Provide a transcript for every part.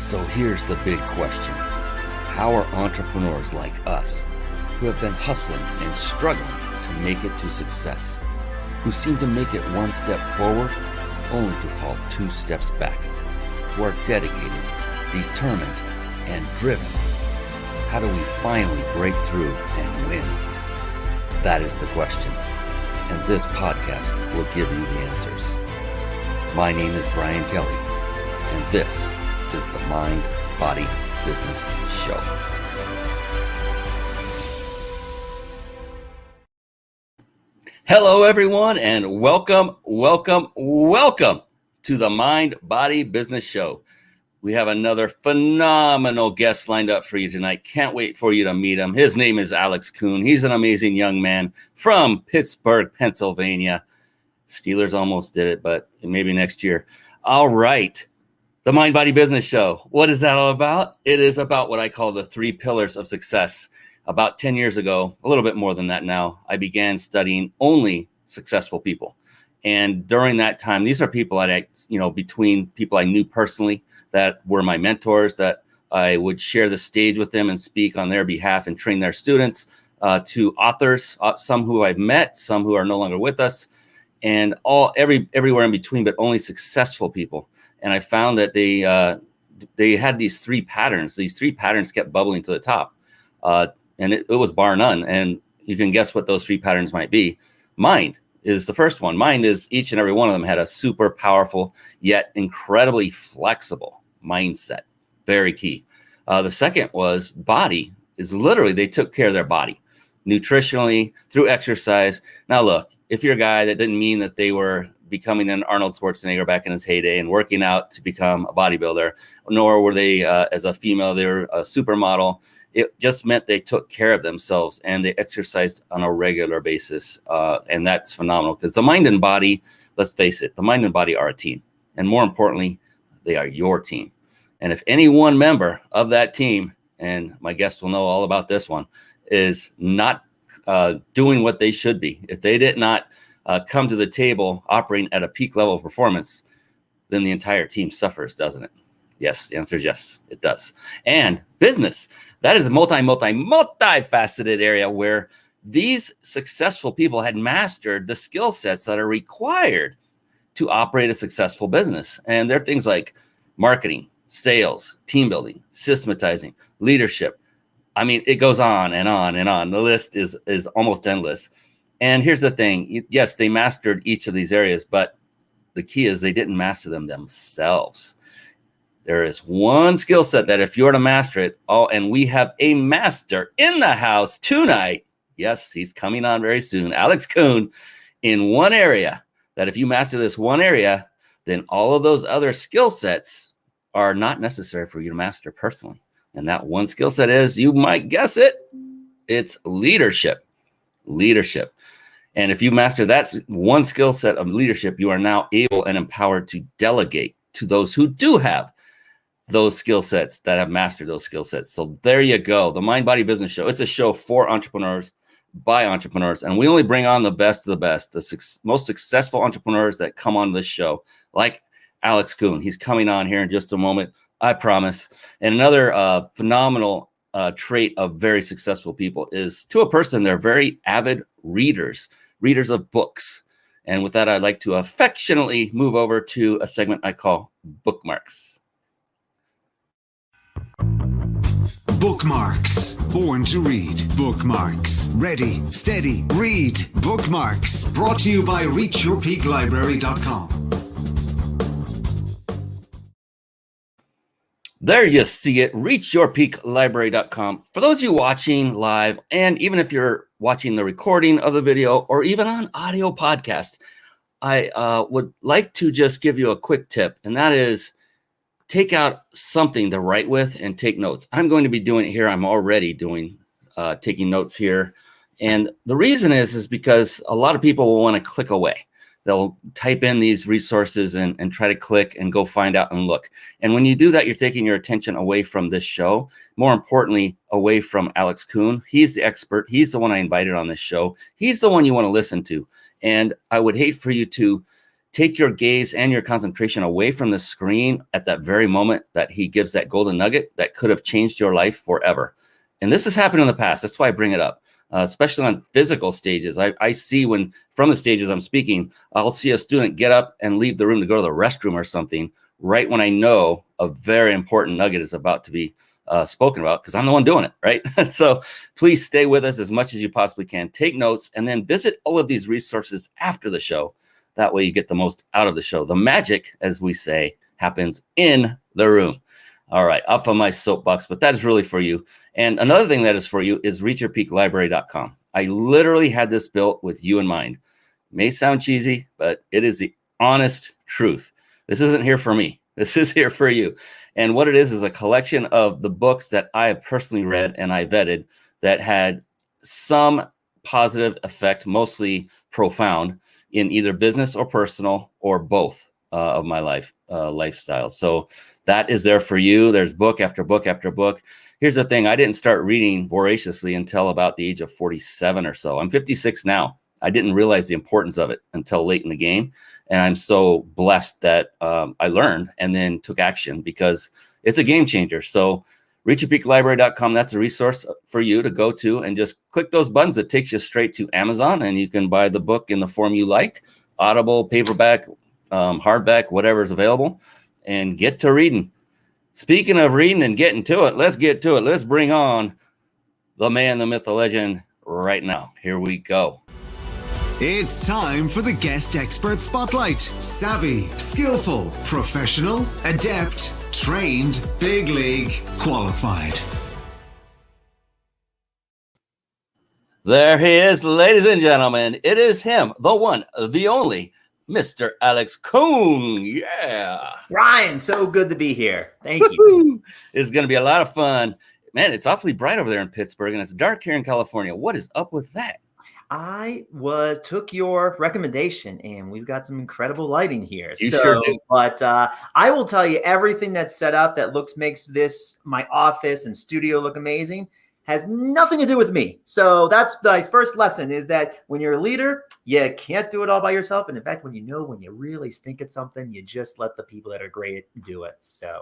So here's the big question. How are entrepreneurs like us, who have been hustling and struggling to make it to success, who seem to make it one step forward only to fall two steps back, who are dedicated, determined, and driven, how do we finally break through and win? That is the question, and this podcast will give you the answers. My name is Brian Kelly, and this is the Mind, Body, Business Show. Hello, everyone, and welcome to the Mind, Body, Business Show. We have another phenomenal guest lined up for you tonight. Can't wait for you to meet him. His name is Alex Kuhn. He's an amazing young man from Pittsburgh, Pennsylvania. Steelers almost did it, but maybe next year. All right. The Mind, Body, Business Show. What is that all about? It is about what I call the 3 pillars of success. About 10 years ago, a little bit more than that now, I began studying only successful people. And during that time, these are people between people I knew personally that were my mentors, that I would share the stage with them and speak on their behalf and train their students, to authors, some who I've met, some who are no longer with us, and everywhere in between, but only successful people. And I found that they had these 3 patterns. These 3 patterns kept bubbling to the top, and it was bar none. And you can guess what those 3 patterns might be. Mind is the first one. Mind is each and every one of them had a super powerful yet incredibly flexible mindset. Very key. The second was body. Is literally they took care of their body nutritionally through exercise. Now look, if you're a guy, that didn't mean that they were becoming an Arnold Schwarzenegger back in his heyday and working out to become a bodybuilder, nor were they, as a female, they were a supermodel. It just meant they took care of themselves and they exercised on a regular basis. And that's phenomenal because the mind and body, let's face it, the mind and body are a team. And more importantly, they are your team. And if any one member of that team, and my guest will know all about this one, is not doing what they should be, if they did not come to the table operating at a peak level of performance, then the entire team suffers, doesn't it? Yes, the answer is yes, it does. And business, that is a multifaceted area where these successful people had mastered the skill sets that are required to operate a successful business. And there are things like marketing, sales, team building, systematizing, leadership. I mean, it goes on and on and on. The list is almost endless. And here's the thing. Yes, they mastered each of these areas, but the key is they didn't master them themselves. There is one skill set that if you were to master it, and we have a master in the house tonight. Yes, he's coming on very soon. Alex Kuhn, in one area, that if you master this one area, then all of those other skill sets are not necessary for you to master personally. And that one skill set is, you might guess it, it's leadership. Leadership. And if you master that one skill set of leadership, you are now able and empowered to delegate to those who do have those skill sets, that have mastered those skill sets. So there you go. The Mind, Body, Business Show. It's a show for entrepreneurs by entrepreneurs. And we only bring on the best of the best, the most successful entrepreneurs that come on this show, like Alex Kuhn. He's coming on here in just a moment, I promise. And another phenomenal trait of very successful people is, to a person, they're very avid readers of books. And with that, I'd like to affectionately move over to a segment I call Bookmarks. Bookmarks. Born to read. Bookmarks. Ready, steady, read. Bookmarks. Brought to you by ReachYourPeakLibrary.com. There you see it, ReachYourPeakLibrary.com. For those of you watching live, and even if you're watching the recording of the video or even on audio podcast, I would like to just give you a quick tip, and that is take out something to write with and take notes. I'm going to be doing it here. I'm already taking notes here. And the reason is because a lot of people will want to click away. They'll type in these resources and try to click and go find out and look. And when you do that, you're taking your attention away from this show. More importantly, away from Alex Kuhn. He's the expert. He's the one I invited on this show. He's the one you want to listen to. And I would hate for you to take your gaze and your concentration away from the screen at that very moment that he gives that golden nugget that could have changed your life forever. And this has happened in the past. That's why I bring it up, especially on physical stages. I see when from the stages I'm speaking, I'll see a student get up and leave the room to go to the restroom or something right when I know a very important nugget is about to be spoken about, because I'm the one doing it, right? So please stay with us as much as you possibly can. Take notes and then visit all of these resources after the show. That way you get the most out of the show. The magic, as we say, happens in the room. All right, off of my soapbox, but that is really for you. And another thing that is for you is reachyourpeaklibrary.com. I literally had this built with you in mind. It may sound cheesy, but it is the honest truth. This isn't here for me. This is here for you. And what it is a collection of the books that I have personally read and I vetted that had some positive effect, mostly profound, in either business or personal or both of my lifestyle. So that is there for you. There's book after book after book. Here's the thing. I didn't start reading voraciously until about the age of 47 or so. I'm 56 now. I didn't realize the importance of it until late in the game. And I'm so blessed that I learned and then took action, because it's a game changer. So reachyourpeaklibrary.com, that's a resource for you to go to and just click those buttons. It takes you straight to Amazon, and you can buy the book in the form you like, Audible, paperback, hardback, whatever is available, and get to reading. Speaking of reading and getting to it, let's get to it. Let's bring on the man, the myth, the legend right now. Here we go. It's time for the Guest Expert Spotlight. Savvy, skillful, professional, adept, trained, big league, qualified. There he is, ladies and gentlemen. It is him, the one, the only, Mr. Alex Kuhn. Yeah. Ryan, so good to be here. Thank you. It's going to be a lot of fun. Man, it's awfully bright over there in Pittsburgh, and it's dark here in California. What is up with that? I took your recommendation, and we've got some incredible lighting here. You sure do. But I will tell you, everything that's set up that makes this, my office and studio, look amazing has nothing to do with me. So that's my first lesson, is that when you're a leader, you can't do it all by yourself. And in fact, when you really stink at something, you just let the people that are great do it. So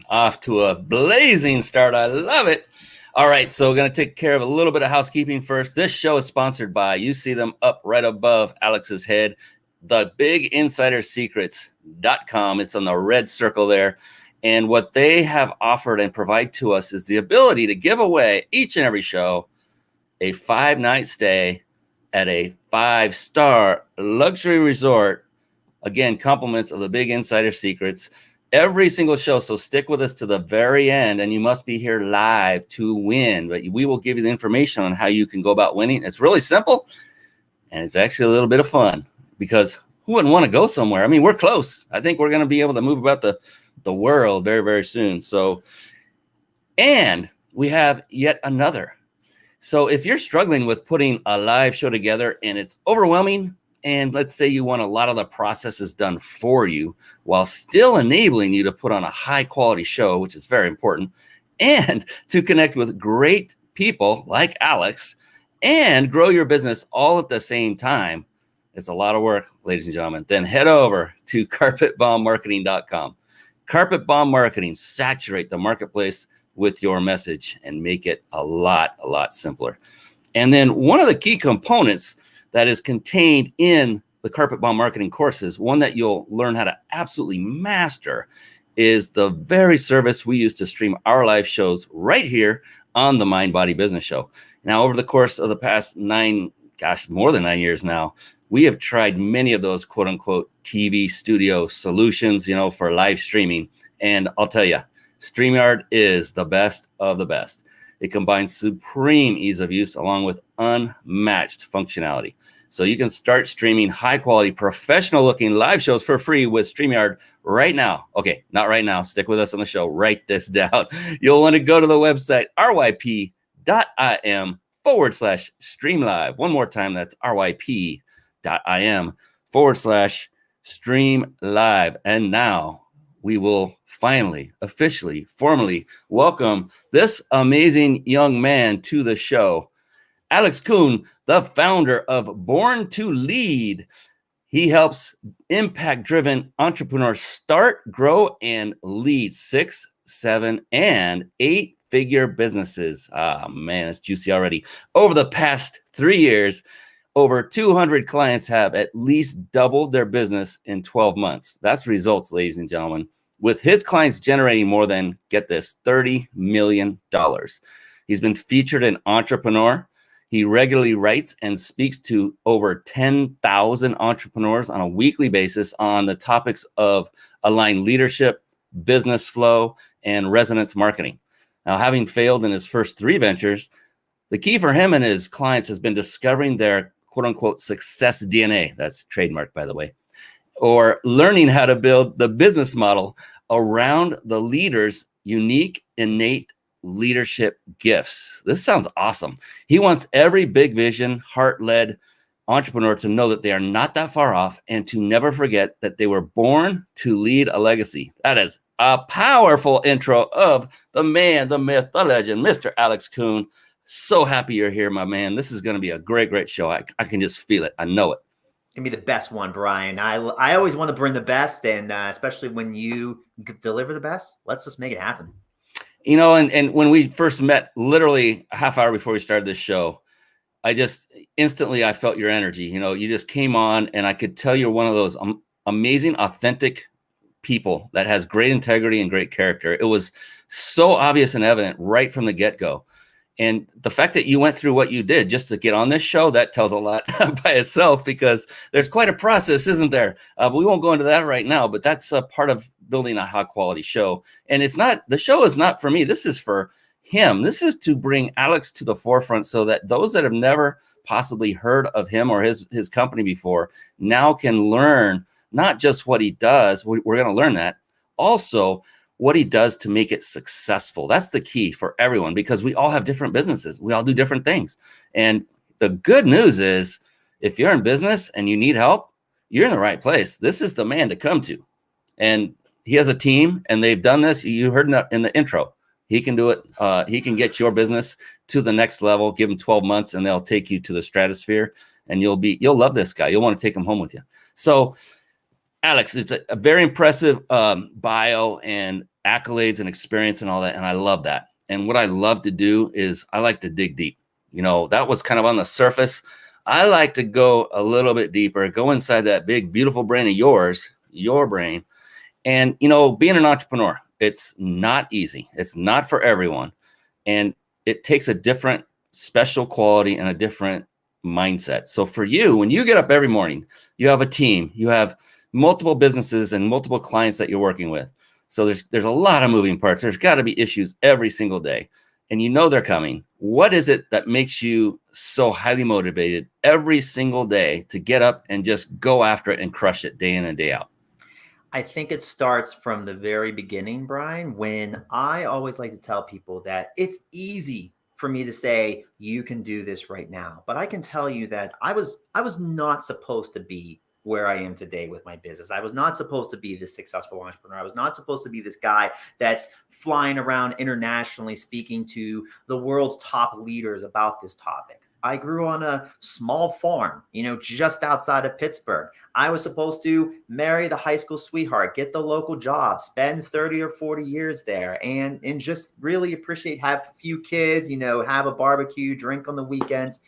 off to a blazing start. I love it. All right, so we're going to take care of a little bit of housekeeping first. This show is sponsored by, you see them up right above Alex's head, thebiginsidersecrets.com. It's on the red circle there. And what they have offered and provide to us is the ability to give away each and every show a 5-night stay at a 5-star luxury resort. Again, compliments of the Big Insider Secrets. Every single show, so stick with us to the very end, and you must be here live to win. But we will give you the information on how you can go about winning. It's really simple, and it's actually a little bit of fun, because who wouldn't want to go somewhere? I mean, we're close. I think we're going to be able to move about the world very, very soon. So, and we have yet another. So if you're struggling with putting a live show together and it's overwhelming, and let's say you want a lot of the processes done for you while still enabling you to put on a high quality show, which is very important, and to connect with great people like Alex and grow your business all at the same time, it's a lot of work, ladies and gentlemen. Then head over to carpetbombmarketing.com. Carpet Bomb Marketing, saturate the marketplace with your message and make it a lot simpler. And then one of the key components that is contained in the Carpet Bomb Marketing courses, one that you'll learn how to absolutely master, is the very service we use to stream our live shows right here on the Mind Body Business Show. Now, over the course of the past more than 9 years now, we have tried many of those quote unquote TV studio solutions, for live streaming. And I'll tell you, StreamYard is the best of the best. It combines supreme ease of use along with unmatched functionality. So you can start streaming high quality, professional looking live shows for free with StreamYard right now. Okay, not right now. Stick with us on the show. Write this down. You'll want to go to the website, ryp.im/streamlive. One more time, that's ryp.im/streamlive. And now we will finally, officially, formally welcome this amazing young man to the show. Alex Kuhn, the founder of Born to Lead. He helps impact-driven entrepreneurs start, grow, and lead 6, 7, and 8-figure businesses. Ah, man, it's juicy already. Over the past 3 years, over 200 clients have at least doubled their business in 12 months. That's results, ladies and gentlemen, with his clients generating more than, get this, $30 million. He's been featured in Entrepreneur. He regularly writes and speaks to over 10,000 entrepreneurs on a weekly basis on the topics of aligned leadership, business flow, and resonance marketing. Now, having failed in his first 3 ventures, the key for him and his clients has been discovering their quote unquote success DNA. That's trademarked, by the way, or learning how to build the business model around the leader's unique, innate leadership gifts. This sounds awesome. He wants every big vision, heart-led entrepreneur to know that they are not that far off and to never forget that they were born to lead a legacy. That is a powerful intro of the man, the myth, the legend, Mr. Alex Kuhn. So happy you're here, my man. This is going to be a great show. I can just feel it. I know it. It's going to be the best one, Brian. I always want to bring the best, and especially when you deliver the best, let's just make it happen. You know, and when we first met, literally a half hour before we started this show, I just instantly, I felt your energy. You know, you just came on and I could tell you're one of those amazing, authentic people that has great integrity and great character. It was so obvious and evident right from the get-go. And the fact that you went through what you did just to get on this show, that tells a lot by itself, because there's quite a process, isn't there? But we won't go into that right now, but that's a part of building a high quality show. And it's not, the show is not for me. This is for him. This is to bring Alex to the forefront so that those that have never possibly heard of him or his company before now can learn not just what he does. We're going to learn that. Also, what he does to make it successful. That's the key for everyone, because we all have different businesses. We all do different things. And the good news is, if you're in business and you need help, you're in the right place. This is the man to come to. And he has a team, and they've done this. You heard in the intro. He can do it. He can get your business to the next level. Give him 12 months and they'll take you to the stratosphere, and you'll love this guy. You'll want to take him home with you. So Alex, it's a very impressive bio and accolades and experience and all that. And I love that. And what I love to do is I like to dig deep. You know, that was kind of on the surface. I like to go a little bit deeper, go inside that big, beautiful brain of yours, your brain. And, you know, being an entrepreneur, it's not easy. It's not for everyone. And it takes a different special quality and a different mindset. So for you, when you get up every morning, you have a team, you have multiple businesses and multiple clients that you're working with. So there's a lot of moving parts. There's got to be issues every single day, and you know they're coming. What is it that makes you so highly motivated every single day to get up and just go after it and crush it day in and day out? I think it starts from the very beginning, Brian, when I always like to tell people that it's easy for me to say, you can do this right now. But I can tell you that I was not supposed to be where I am today with my business. I was not supposed to be this successful entrepreneur. I was not supposed to be this guy that's flying around internationally speaking to the world's top leaders about this topic. I grew on a small farm, you know, just outside of Pittsburgh. I was supposed to marry the high school sweetheart, get the local job, spend 30 or 40 years there, and just really appreciate, have a few kids, you know, have a barbecue, drink on the weekends.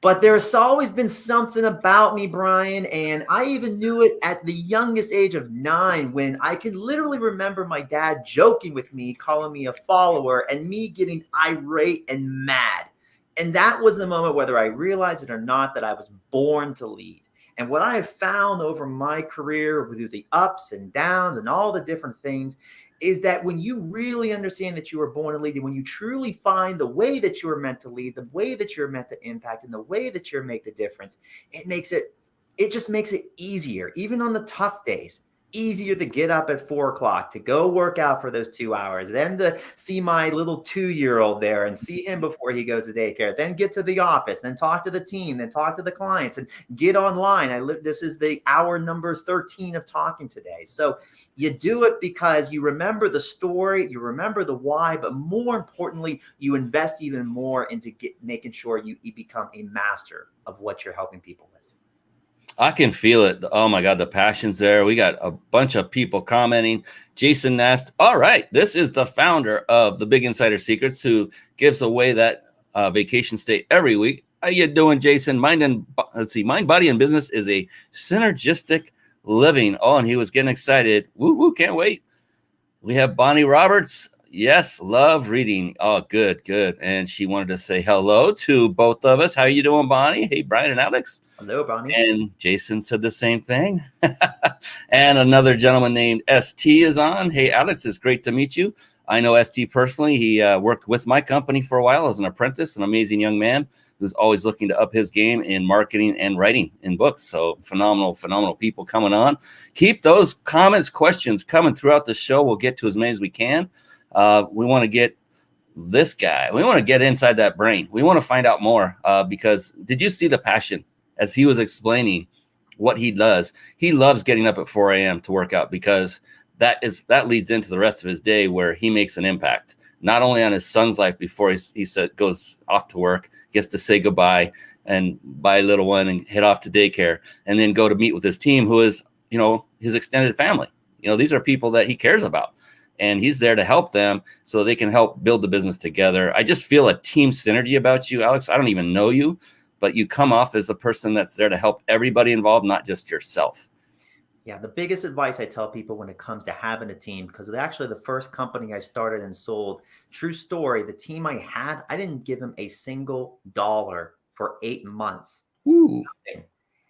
But there's always been something about me, Brian, and I even knew it at the youngest age of 9, when I can literally remember my dad joking with me, calling me a follower, and me getting irate and mad. And that was the moment, whether I realized it or not, that I was born to lead. And what I have found over my career, through the ups and downs and all the different things, is that when you really understand that you were born to lead, and when you truly find the way that you were meant to lead, the way that you're meant to impact, and the way that you're make the difference, it just makes it easier, even on the tough days. Easier to get up at 4 o'clock, to go work out for those 2 hours, then to see my little 2-year-old there and see him before he goes to daycare, then get to the office, then talk to the team, then talk to the clients, and get online. This is the hour number 13 of talking today. So you do it because you remember the story, you remember the why, but more importantly, you invest even more into making sure you become a master of what you're helping people with. I can feel it. Oh my God, the passion's there. We got a bunch of people commenting. Jason Nast. All right, this is the founder of the Big Insider Secrets, who gives away that vacation stay every week. How you doing, Jason? Mind, body, and business is a synergistic living. Oh, and he was getting excited. Woo woo! Can't wait. We have Bonnie Roberts. Yes, love reading. Oh, good, good. And she wanted to say hello to both of us. How you doing, Bonnie? Hey, Brian and Alex. Hello, Bonnie. And Jason said the same thing. And another gentleman named ST is on. Hey, Alex, it's great to meet you. I know ST personally. He worked with my company for a while as an apprentice, an amazing young man who's always looking to up his game in marketing and writing in books. So phenomenal people coming on. Keep those comments, questions coming throughout the show. We'll get to as many as we can. We want to get this guy. We want to get inside that brain. We want to find out more because did you see the passion as he was explaining what he does? He loves getting up at 4 a.m. to work out because that leads into the rest of his day where he makes an impact, not only on his son's life before he goes off to work, gets to say goodbye and buy a little one and head off to daycare, and then go to meet with his team, who is, his extended family. These are people that he cares about, and he's there to help them so they can help build the business together. I just feel a team synergy about you, Alex. I don't even know you, but you come off as a person that's there to help everybody involved, not just yourself. Yeah, the biggest advice I tell people when it comes to having a team, because actually the first company I started and sold, true story, the team I had, I didn't give them a single dollar for 8 months. Ooh. Nothing.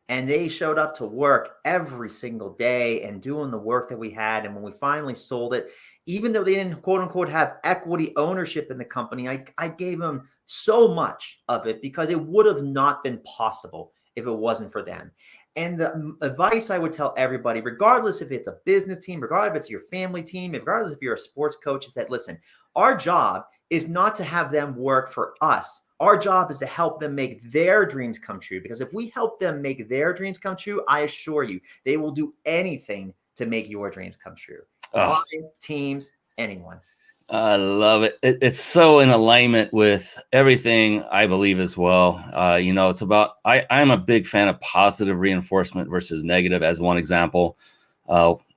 And they showed up to work every single day and doing the work that we had. And when we finally sold it, even though they didn't, quote unquote, have equity ownership in the company, I gave them so much of it because it would have not been possible if it wasn't for them. And the advice I would tell everybody, regardless if it's a business team, regardless if it's your family team, regardless if you're a sports coach, is that, listen, our job is not to have them work for us. Our job is to help them make their dreams come true. Because if we help them make their dreams come true, I assure you, they will do anything to make your dreams come true. Clients, teams, anyone. I love it. It's so in alignment with everything I believe as well. It's about, I'm a big fan of positive reinforcement versus negative, as one example,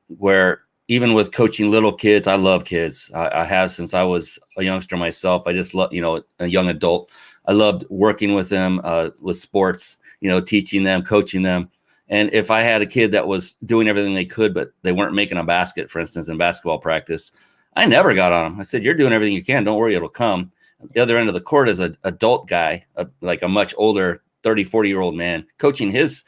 where even with coaching little kids, I love kids. I have since I was a youngster myself. I just love, a young adult. I loved working with them with sports, teaching them, coaching them. And if I had a kid that was doing everything they could, but they weren't making a basket, for instance, in basketball practice, I never got on him. I said, you're doing everything you can. Don't worry, it'll come. At the other end of the court is an adult guy, like a much older 30, 40-year-old man, coaching his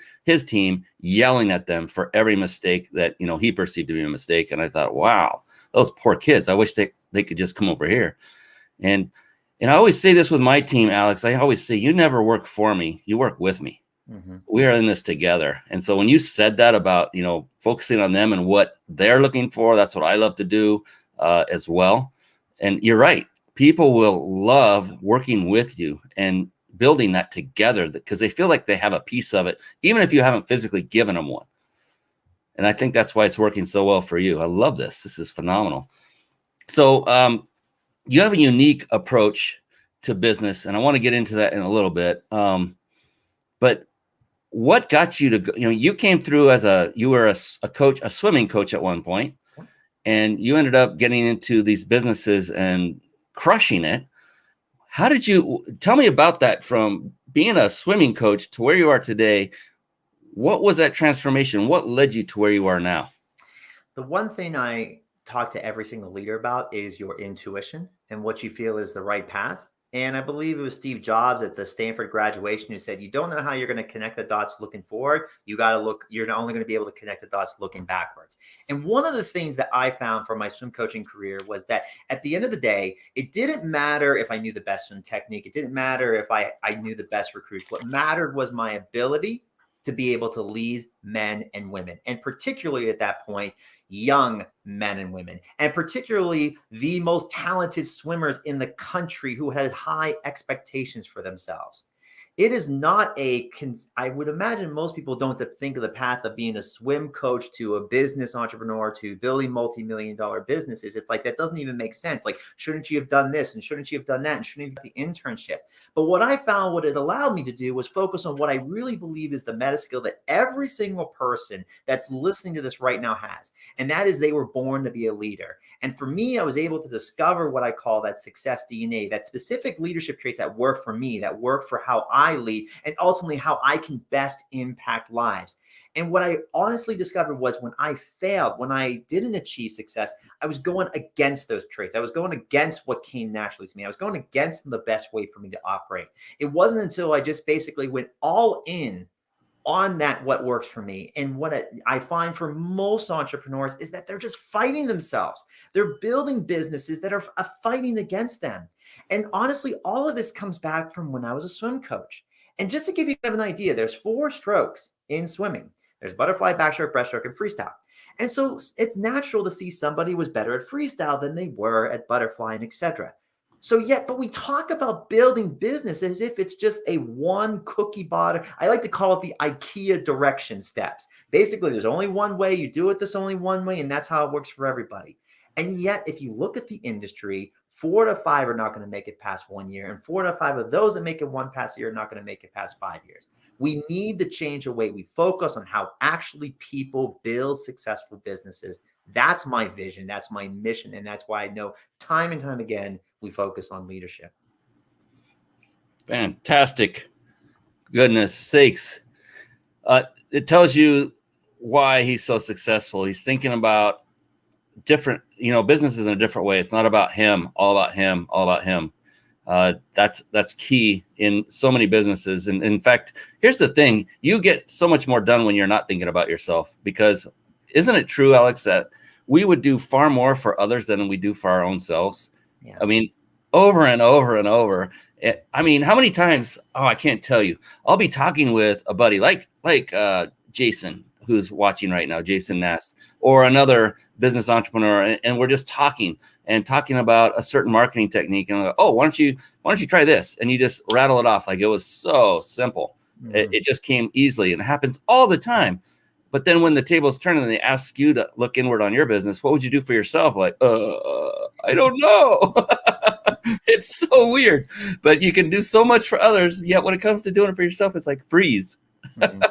team, yelling at them for every mistake that, he perceived to be a mistake. And I thought, wow, those poor kids. I wish they could just come over here. And I always say this with my team, Alex. I always say, you never work for me. You work with me. Mm-hmm. We are in this together. And so when you said that about, focusing on them and what they're looking for, that's what I love to do. As well. And you're right. People will love working with you and building that together because they feel like they have a piece of it, even if you haven't physically given them one. And I think that's why it's working so well for you. I love this. This is phenomenal. So you have a unique approach to business, and I want to get into that in a little bit. But what got you to go? You came through you were a coach, a swimming coach at one point. And you ended up getting into these businesses and crushing it. How did you tell me about that from being a swimming coach to where you are today? What was that transformation? What led you to where you are now? The one thing I talk to every single leader about is your intuition and what you feel is the right path. And I believe it was Steve Jobs at the Stanford graduation who said, you don't know how you're going to connect the dots looking forward. You're only going to be able to connect the dots looking backwards. And one of the things that I found from my swim coaching career was that at the end of the day, it didn't matter if I knew the best swim technique. It didn't matter if I knew the best recruits. What mattered was my ability to be able to lead men and women, and particularly at that point, young men and women, and particularly the most talented swimmers in the country who had high expectations for themselves. It is not I would imagine most people don't think of the path of being a swim coach to a business entrepreneur to building multi-million-dollar businesses. It's like, that doesn't even make sense. Like, shouldn't you have done this? And shouldn't you have done that? And shouldn't you have the internship? But what I found, what it allowed me to do was focus on what I really believe is the meta skill that every single person that's listening to this right now has. And that is, they were born to be a leader. And for me, I was able to discover what I call that success DNA, that specific leadership traits that work for me, that work for how I lead, and ultimately how I can best impact lives. And what I honestly discovered was, when I failed, when I didn't achieve success, I was going against those traits. I was going against what came naturally to me. I was going against the best way for me to operate. It wasn't until I just basically went all in on that, what works for me. And what I find for most entrepreneurs is that they're just fighting themselves. They're building businesses that are fighting against them. And honestly, all of this comes back from when I was a swim coach. And just to give you an idea, there's 4 strokes in swimming. There's butterfly, backstroke, breaststroke, and freestyle. And so it's natural to see somebody was better at freestyle than they were at butterfly, and etc. But we talk about building business as if it's just a one cookie butter. I like to call it the IKEA direction steps. Basically, there's only one way. You do it this only one way, and that's how it works for everybody. And yet, if you look at the industry, 4 to 5 are not going to make it past 1 year. And 4 to 5 of those that make it one past year are not going to make it past 5 years. We need to change the way we focus on how actually people build successful businesses. That's my vision. That's my mission. And that's why I know time and time again, we focus on leadership. Fantastic. Goodness sakes. It tells you why he's so successful. He's thinking about different, businesses in a different way. It's not about him, all about him, all about him. That's key in so many businesses. And in fact, here's the thing, you get so much more done when you're not thinking about yourself, because isn't it true, Alex, that we would do far more for others than we do for our own selves? Yeah. I mean, over and over and over. I mean, how many times, I can't tell you, I'll be talking with a buddy like Jason, who's watching right now, Jason Nast, or another business entrepreneur, and we're just talking about a certain marketing technique, and I'm like, why don't you try this? And you just rattle it off like it was so simple. Mm-hmm. It just came easily, and it happens all the time. But then when the tables turn and they ask you to look inward on your business, what would you do for yourself? Like, I don't know. It's so weird, but you can do so much for others. Yet when it comes to doing it for yourself, it's like freeze. Mm-hmm.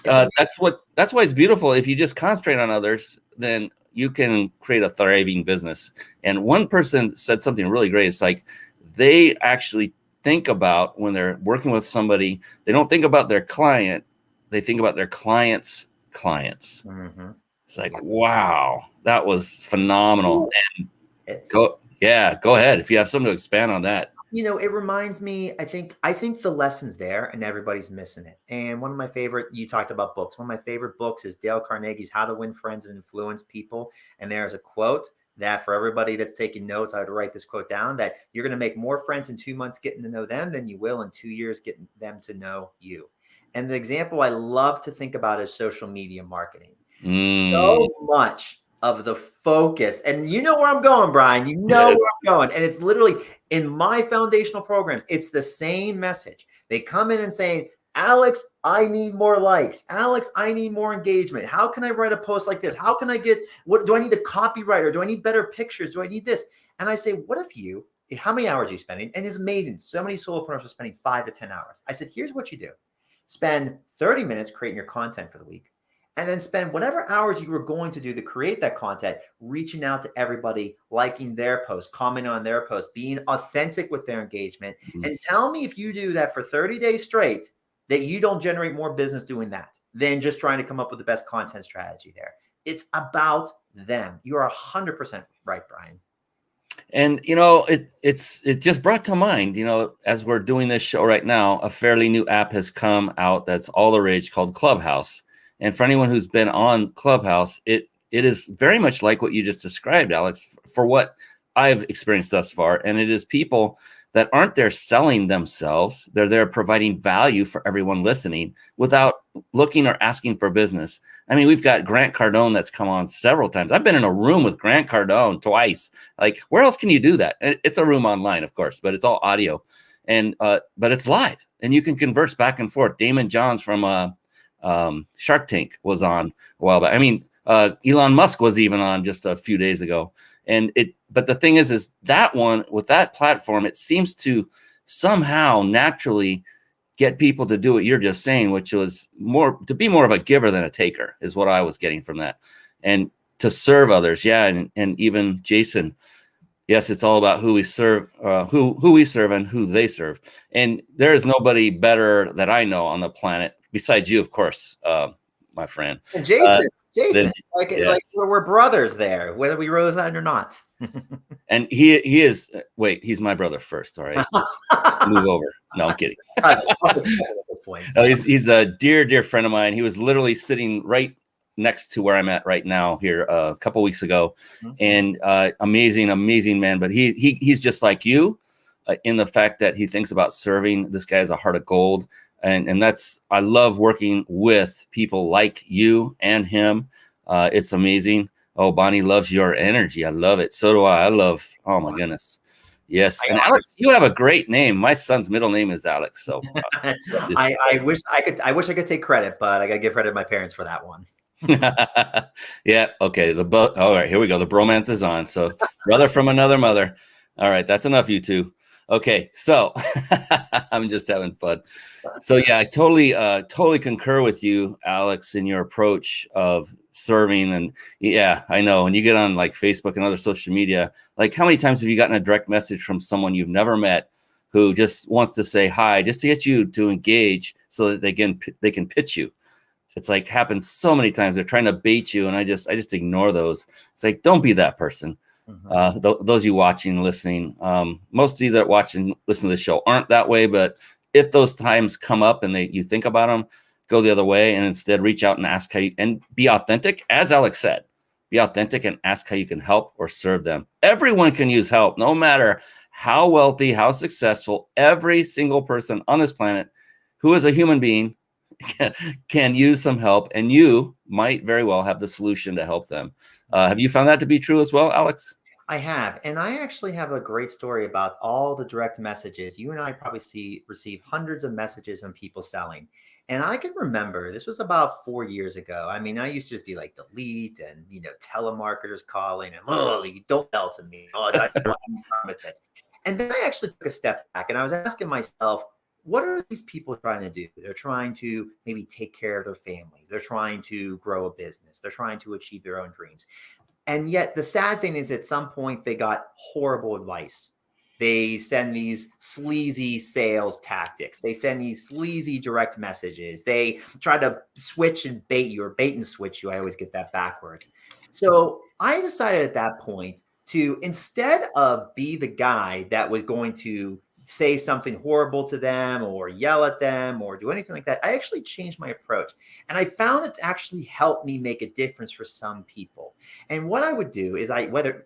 That's why it's beautiful. If you just concentrate on others, then you can create a thriving business. And one person said something really great. It's like, they actually think about, when they're working with somebody, they don't think about their client. They think about their client's clients. Mm-hmm. It's like, wow, that was phenomenal. And go ahead. If you have something to expand on that. It reminds me, I think the lesson's there and everybody's missing it. And one of my favorite, you talked about books. One of my favorite books is Dale Carnegie's How to Win Friends and Influence People. And there's a quote that, for everybody that's taking notes, I would write this quote down, that you're going to make more friends in 2 months getting to know them than you will in 2 years getting them to know you. And the example I love to think about is social media marketing. So much of the focus, and you know where I'm going, Brian, where I'm going. And it's literally in my foundational programs, it's the same message. They come in and say, Alex, I need more likes. Alex, I need more engagement. How can I write a post like this? How can I what do I need a copywriter? Do I need better pictures? Do I need this? And I say, what if how many hours are you spending? And it's amazing. So many solopreneurs are spending 5 to 10 hours. I said, here's what you do. Spend 30 minutes creating your content for the week, and then spend whatever hours you were going to do to create that content, reaching out to everybody, liking their post, commenting on their post, being authentic with their engagement. Mm-hmm. And tell me, if you do that for 30 days straight, that you don't generate more business doing that than just trying to come up with the best content strategy there. It's about them. You are 100% right, Brian. And, it just brought to mind, as we're doing this show right now, a fairly new app has come out that's all the rage, called Clubhouse. And for anyone who's been on Clubhouse, it is very much like what you just described, Alex, for what I've experienced thus far. And it is people that aren't there selling themselves. They're there providing value for everyone listening without looking or asking for business. I mean, we've got Grant Cardone that's come on several times. I've been in a room with Grant Cardone twice. Like, where else can you do that? It's a room online, of course, but it's all audio. and but it's live, and you can converse back and forth. Damon Johns from Shark Tank was on a while back. I mean, Elon Musk was even on just a few days ago. But the thing is that one with that platform, it seems to somehow naturally get people to do what you're just saying, which was to be more of a giver than a taker, is what I was getting from that, and to serve others. Yeah, and even Jason. Yes, it's all about who we serve, who we serve, and who they serve. And there is nobody better that I know on the planet besides you, of course, my friend. And Jason, yes. like we're brothers there, whether we realize it or not. And he is. Wait, he's my brother first. All right, just move over. No, I'm kidding. No, he's a dear friend of mine. He was literally sitting right next to where I'm at right now here a couple weeks ago, and amazing man. But he's just like you in the fact that he thinks about serving. This guy has a heart of gold, and that's, I love working with people like you and him. It's amazing. Oh, Bonnie loves your energy. I love it. So do I. Oh my goodness. Yes. And Alex, you have a great name. My son's middle name is Alex. So I wish I could take credit, but I gotta give credit to my parents for that one. Yeah. Okay. All right. Here we go. The bromance is on. So brother from another mother. All right. That's enough, you two. Okay. So I'm just having fun. So yeah, I totally concur with you, Alex, in your approach of serving. And yeah, I know when you get on like Facebook and other social media, like how many times have you gotten a direct message from someone you've never met who just wants to say hi, just to get you to engage so that they can pitch you? It's like happens so many times. They're trying to bait you, and I just ignore those. It's like, don't be that person. Those you watching and listening, most of you that watch and listen to the show aren't that way. But if those times come up and you think about them, go the other way and instead reach out and ask how you, and be authentic. As Alex said, be authentic and ask how you can help or serve them. Everyone can use help, no matter how wealthy, how successful. Every single person on this planet who is a human being can use some help, and you might very well have the solution to help them. Have you found that to be true as well, Alex? I have, and I actually have a great story about all the direct messages. You and I probably receive hundreds of messages from people selling. And I can remember this was about 4 years ago. I mean, I used to just be like delete and, telemarketers calling and, oh, you don't sell to me. Oh, I'm with it. And then I actually took a step back and I was asking myself, what are these people trying to do? They're trying to maybe take care of their families. They're trying to grow a business. They're trying to achieve their own dreams. And yet the sad thing is at some point they got horrible advice. They send these sleazy sales tactics. They send these sleazy direct messages. They try to switch and bait you, or bait and switch you. I always get that backwards. So I decided at that point to, instead of be the guy that was going to say something horrible to them or yell at them or do anything like that, I actually changed my approach. And I found it actually helped me make a difference for some people. And what I would do is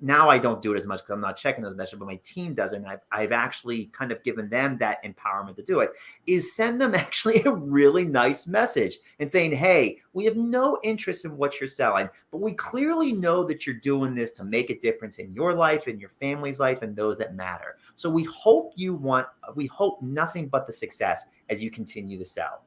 now I don't do it as much because I'm not checking those messages, but my team does it. And I've actually kind of given them that empowerment to do it, is send them actually a really nice message and saying, hey, we have no interest in what you're selling, but we clearly know that you're doing this to make a difference in your life and your family's life and those that matter. So we hope nothing but the success as you continue to sell.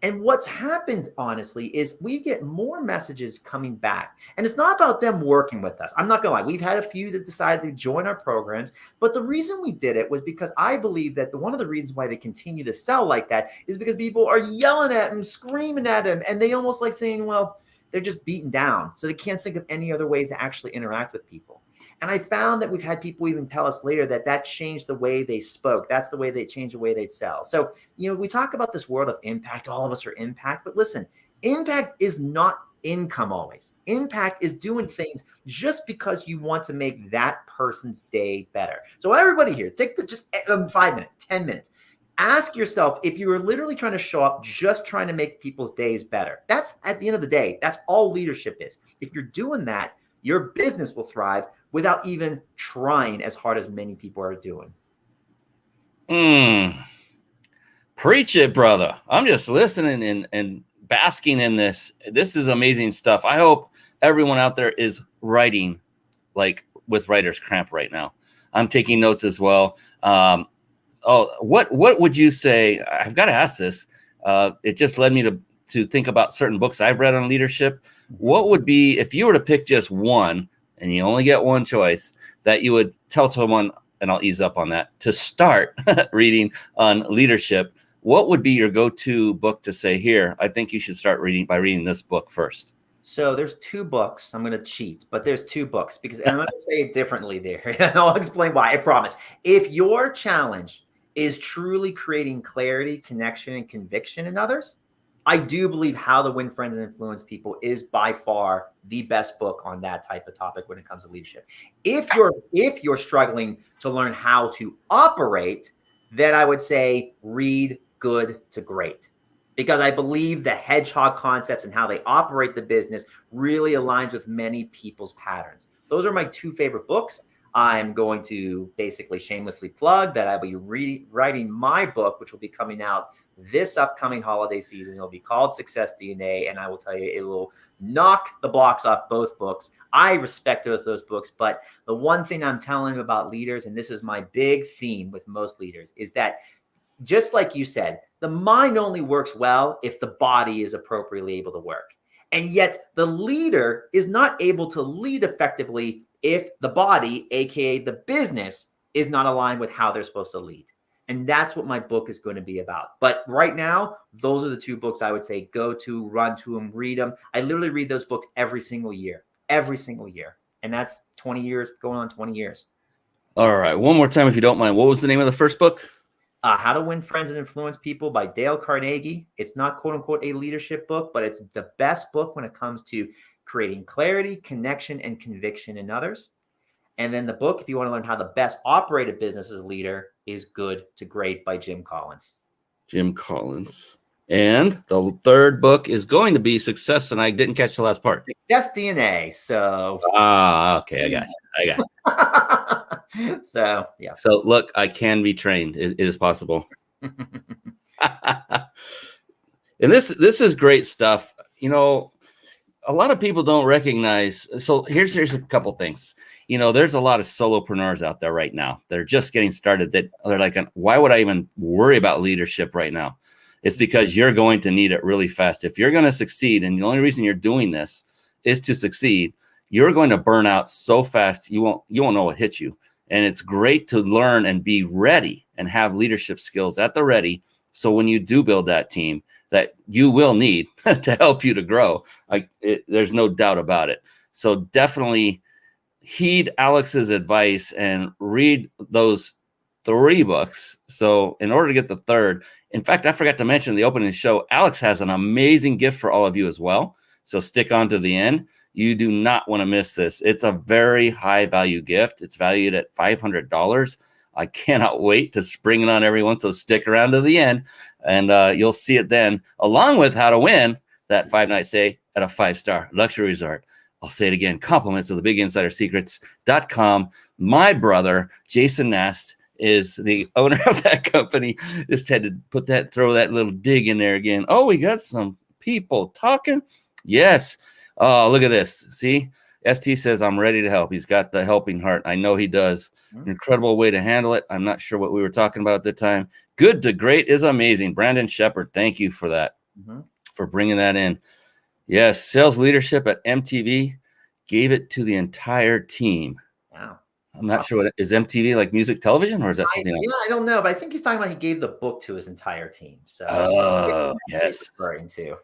And what's happens, honestly, is we get more messages coming back. And it's not about them working with us. I'm not going to lie. We've had a few that decided to join our programs. But the reason we did it was because I believe that one of the reasons why they continue to sell like that is because people are yelling at them, screaming at them. And they almost like saying, well, they're just beaten down. So they can't think of any other ways to actually interact with people. And I found that we've had people even tell us later that changed the way they spoke. That's the way they changed the way they'd sell. So, we talk about this world of impact. All of us are impact. But listen, impact is not income always. Impact is doing things just because you want to make that person's day better. So everybody here, take just 5 minutes, 10 minutes. Ask yourself if you are literally trying to show up just trying to make people's days better. That's, at the end of the day, that's all leadership is. If you're doing that, your business will thrive without even trying as hard as many people are doing. Preach it, brother. I'm just listening and basking in this. This is amazing stuff. I hope everyone out there is writing like with writer's cramp right now. I'm taking notes as well. what would you say? I've got to ask this. It just led me to think about certain books I've read on leadership. What would be, if you were to pick just one, and you only get one choice, that you would tell someone, and I'll ease up on that, to start reading on leadership? What would be your go-to book to say, here, I think you should start reading by reading this book first? So there's two books. I'm going to cheat, but there's two books because I'm going to say it differently there. I'll explain why, I promise. If your challenge is truly creating clarity, connection, and conviction in others, I do believe How to Win Friends and Influence People is by far the best book on that type of topic when it comes to leadership. If you're struggling to learn how to operate, then I would say read Good to Great, because I believe the hedgehog concepts and how they operate the business really aligns with many people's patterns. Those are my two favorite books. I'm going to basically shamelessly plug that I will be writing my book, which will be coming out this upcoming holiday season. It'll be called SuccessDNA, and I will tell you, it will knock the blocks off both books. I respect those books, but the one thing I'm telling about leaders, and this is my big theme with most leaders, is that just like you said, the mind only works well if the body is appropriately able to work. And yet the leader is not able to lead effectively if the body, AKA the business, is not aligned with how they're supposed to lead. And that's what my book is going to be about. But right now, those are the two books I would say go to, run to them, read them. I literally read those books every single year. And that's 20 years, going on 20 years. All right. One more time, if you don't mind. What was the name of the first book? How to Win Friends and Influence People by Dale Carnegie. It's not quote unquote a leadership book, but it's the best book when it comes to creating clarity, connection, and conviction in others. And then the book, if you want to learn how to best operate a business as a leader, is Good to Great by Jim Collins. Jim Collins. And the third book is going to be Success, and I didn't catch the last part. SuccessDNA. So. Okay, I got it. So, yeah. So, look, I can be trained. It is possible. And this is great stuff. You know, a lot of people don't recognize. So here's a couple things. You know, there's a lot of solopreneurs out there right now. They're just getting started. That they're like, why would I even worry about leadership right now? It's because you're going to need it really fast. If you're going to succeed, and the only reason you're doing this is to succeed, you're going to burn out so fast you won't know what hit you. And it's great to learn and be ready and have leadership skills at the ready. So when you do build that team that you will need to help you to grow, there's no doubt about it. So definitely heed Alex's advice and read those 3 books. So in order to get the third, in fact, I forgot to mention in the opening show, Alex has an amazing gift for all of you as well. So stick on to the end. You do not want to miss this. It's a very high value gift. It's valued at $500. I cannot wait to spring it on everyone. So stick around to the end, and you'll see it then, along with how to win that 5-night stay at a 5-star luxury resort. I'll say it again. Compliments of the BigInsiderSecrets.com. My brother, Jason Nast, is the owner of that company. Just had to throw that little dig in there again. Oh, we got some people talking. Yes. Oh, look at this. See, ST says, I'm ready to help. He's got the helping heart. I know he does. Incredible way to handle it. I'm not sure what we were talking about at the time. Good to great is amazing. Brandon Shepard, thank you for that, for bringing that in. Yes, sales leadership at MTV gave it to the entire team. Wow. I'm not sure what is MTV, like music television, or is that something else? Yeah, I don't know, but I think he's talking about he gave the book to his entire team. So yes, referring to.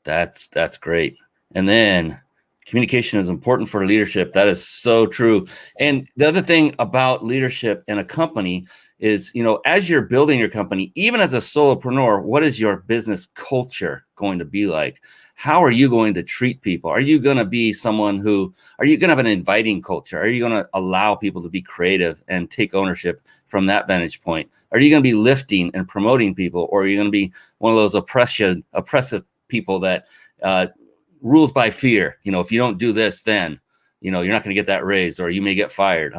That's great. And then communication is important for leadership. That is so true. And the other thing about leadership in a company is, you know, as you're building your company, even as a solopreneur, what is your business culture going to be like? How are you going to treat people? Are you going to be someone are you going to have an inviting culture? Are you going to allow people to be creative and take ownership from that vantage point? Are you going to be lifting and promoting people? Or are you going to be one of those oppressive people that rules by fear? You know, if you don't do this, then, you know, you're not going to get that raise, or you may get fired.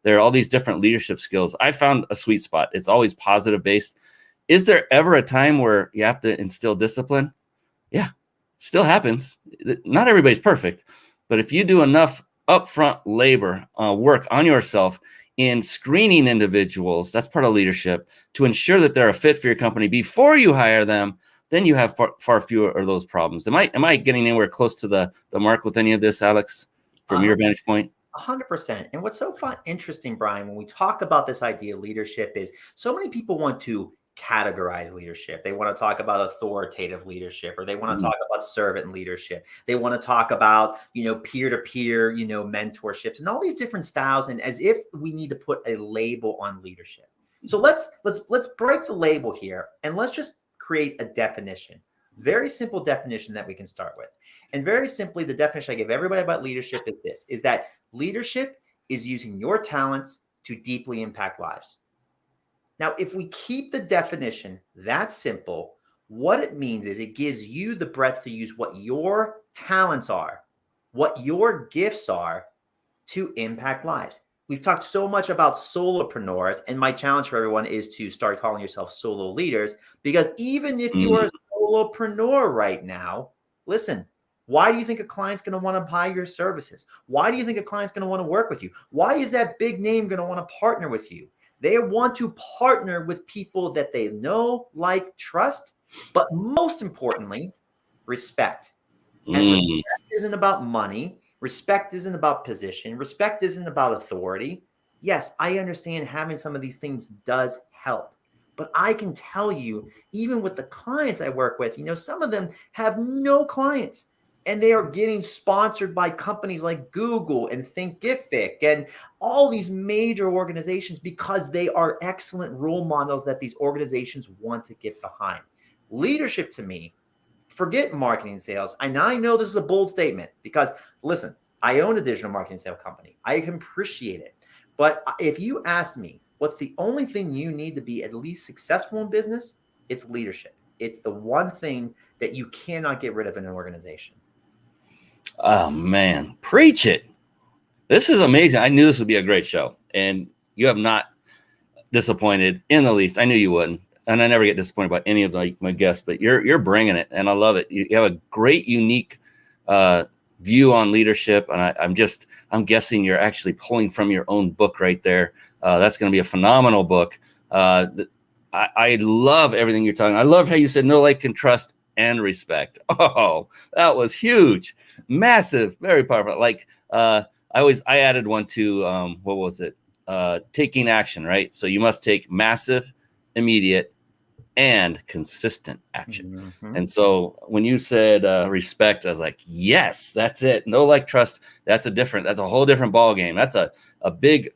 There are all these different leadership skills. I found a sweet spot. It's always positive based. Is there ever a time where you have to instill discipline? Yeah, still happens. Not everybody's perfect, but if you do enough upfront labor, work on yourself, in screening individuals, that's part of leadership, to ensure that they're a fit for your company before you hire them, then you have far fewer of those problems. Am I getting anywhere close to the mark with any of this, Alex, from your vantage point? 100%. And what's so interesting, Brian, when we talk about this idea of leadership is so many people want to categorize leadership. They want to talk about authoritative leadership, or they want to talk about servant leadership. They want to talk about, peer-to-peer, mentorships and all these different styles. And as if we need to put a label on leadership. So let's break the label here and let's just create a definition. Very simple definition that we can start with. And very simply, the definition I give everybody about leadership is this, is that leadership is using your talents to deeply impact lives. Now, if we keep the definition that simple, what it means is it gives you the breadth to use what your talents are, what your gifts are to impact lives. We've talked so much about solopreneurs, and my challenge for everyone is to start calling yourself solo leaders, because even if you are a solopreneur right now, listen, why do you think a client's going to want to buy your services? Why do you think a client's going to want to work with you? Why is that big name going to want to partner with you? They want to partner with people that they know, like, trust, but most importantly, respect. And respect isn't about money. Respect isn't about position. Respect isn't about authority. Yes, I understand having some of these things does help. But I can tell you, even with the clients I work with, some of them have no clients. And they are getting sponsored by companies like Google and Thinkific and all these major organizations because they are excellent role models that these organizations want to get behind. Leadership, to me, forget marketing and sales. I know this is a bold statement because, listen, I own a digital marketing sales company. I can appreciate it. But if you ask me, what's the only thing you need to be at least successful in business? It's leadership. It's the one thing that you cannot get rid of in an organization. Oh, man. Preach it. This is amazing. I knew this would be a great show, and you have not disappointed in the least. I knew you wouldn't, and I never get disappointed by any of my guests, but you're bringing it, and I love it. You have a great, unique view on leadership, and I'm guessing you're actually pulling from your own book right there. That's going to be a phenomenal book. I love everything you're talking. I love how you said no, like, and trust and respect. Oh, that was huge. Massive, very powerful. Like I added one to what was it? Taking action, right? So you must take massive, immediate, and consistent action. Mm-hmm. And so when you said respect, I was like, yes, that's it. No, like, trust. That's a whole different ball game. That's a big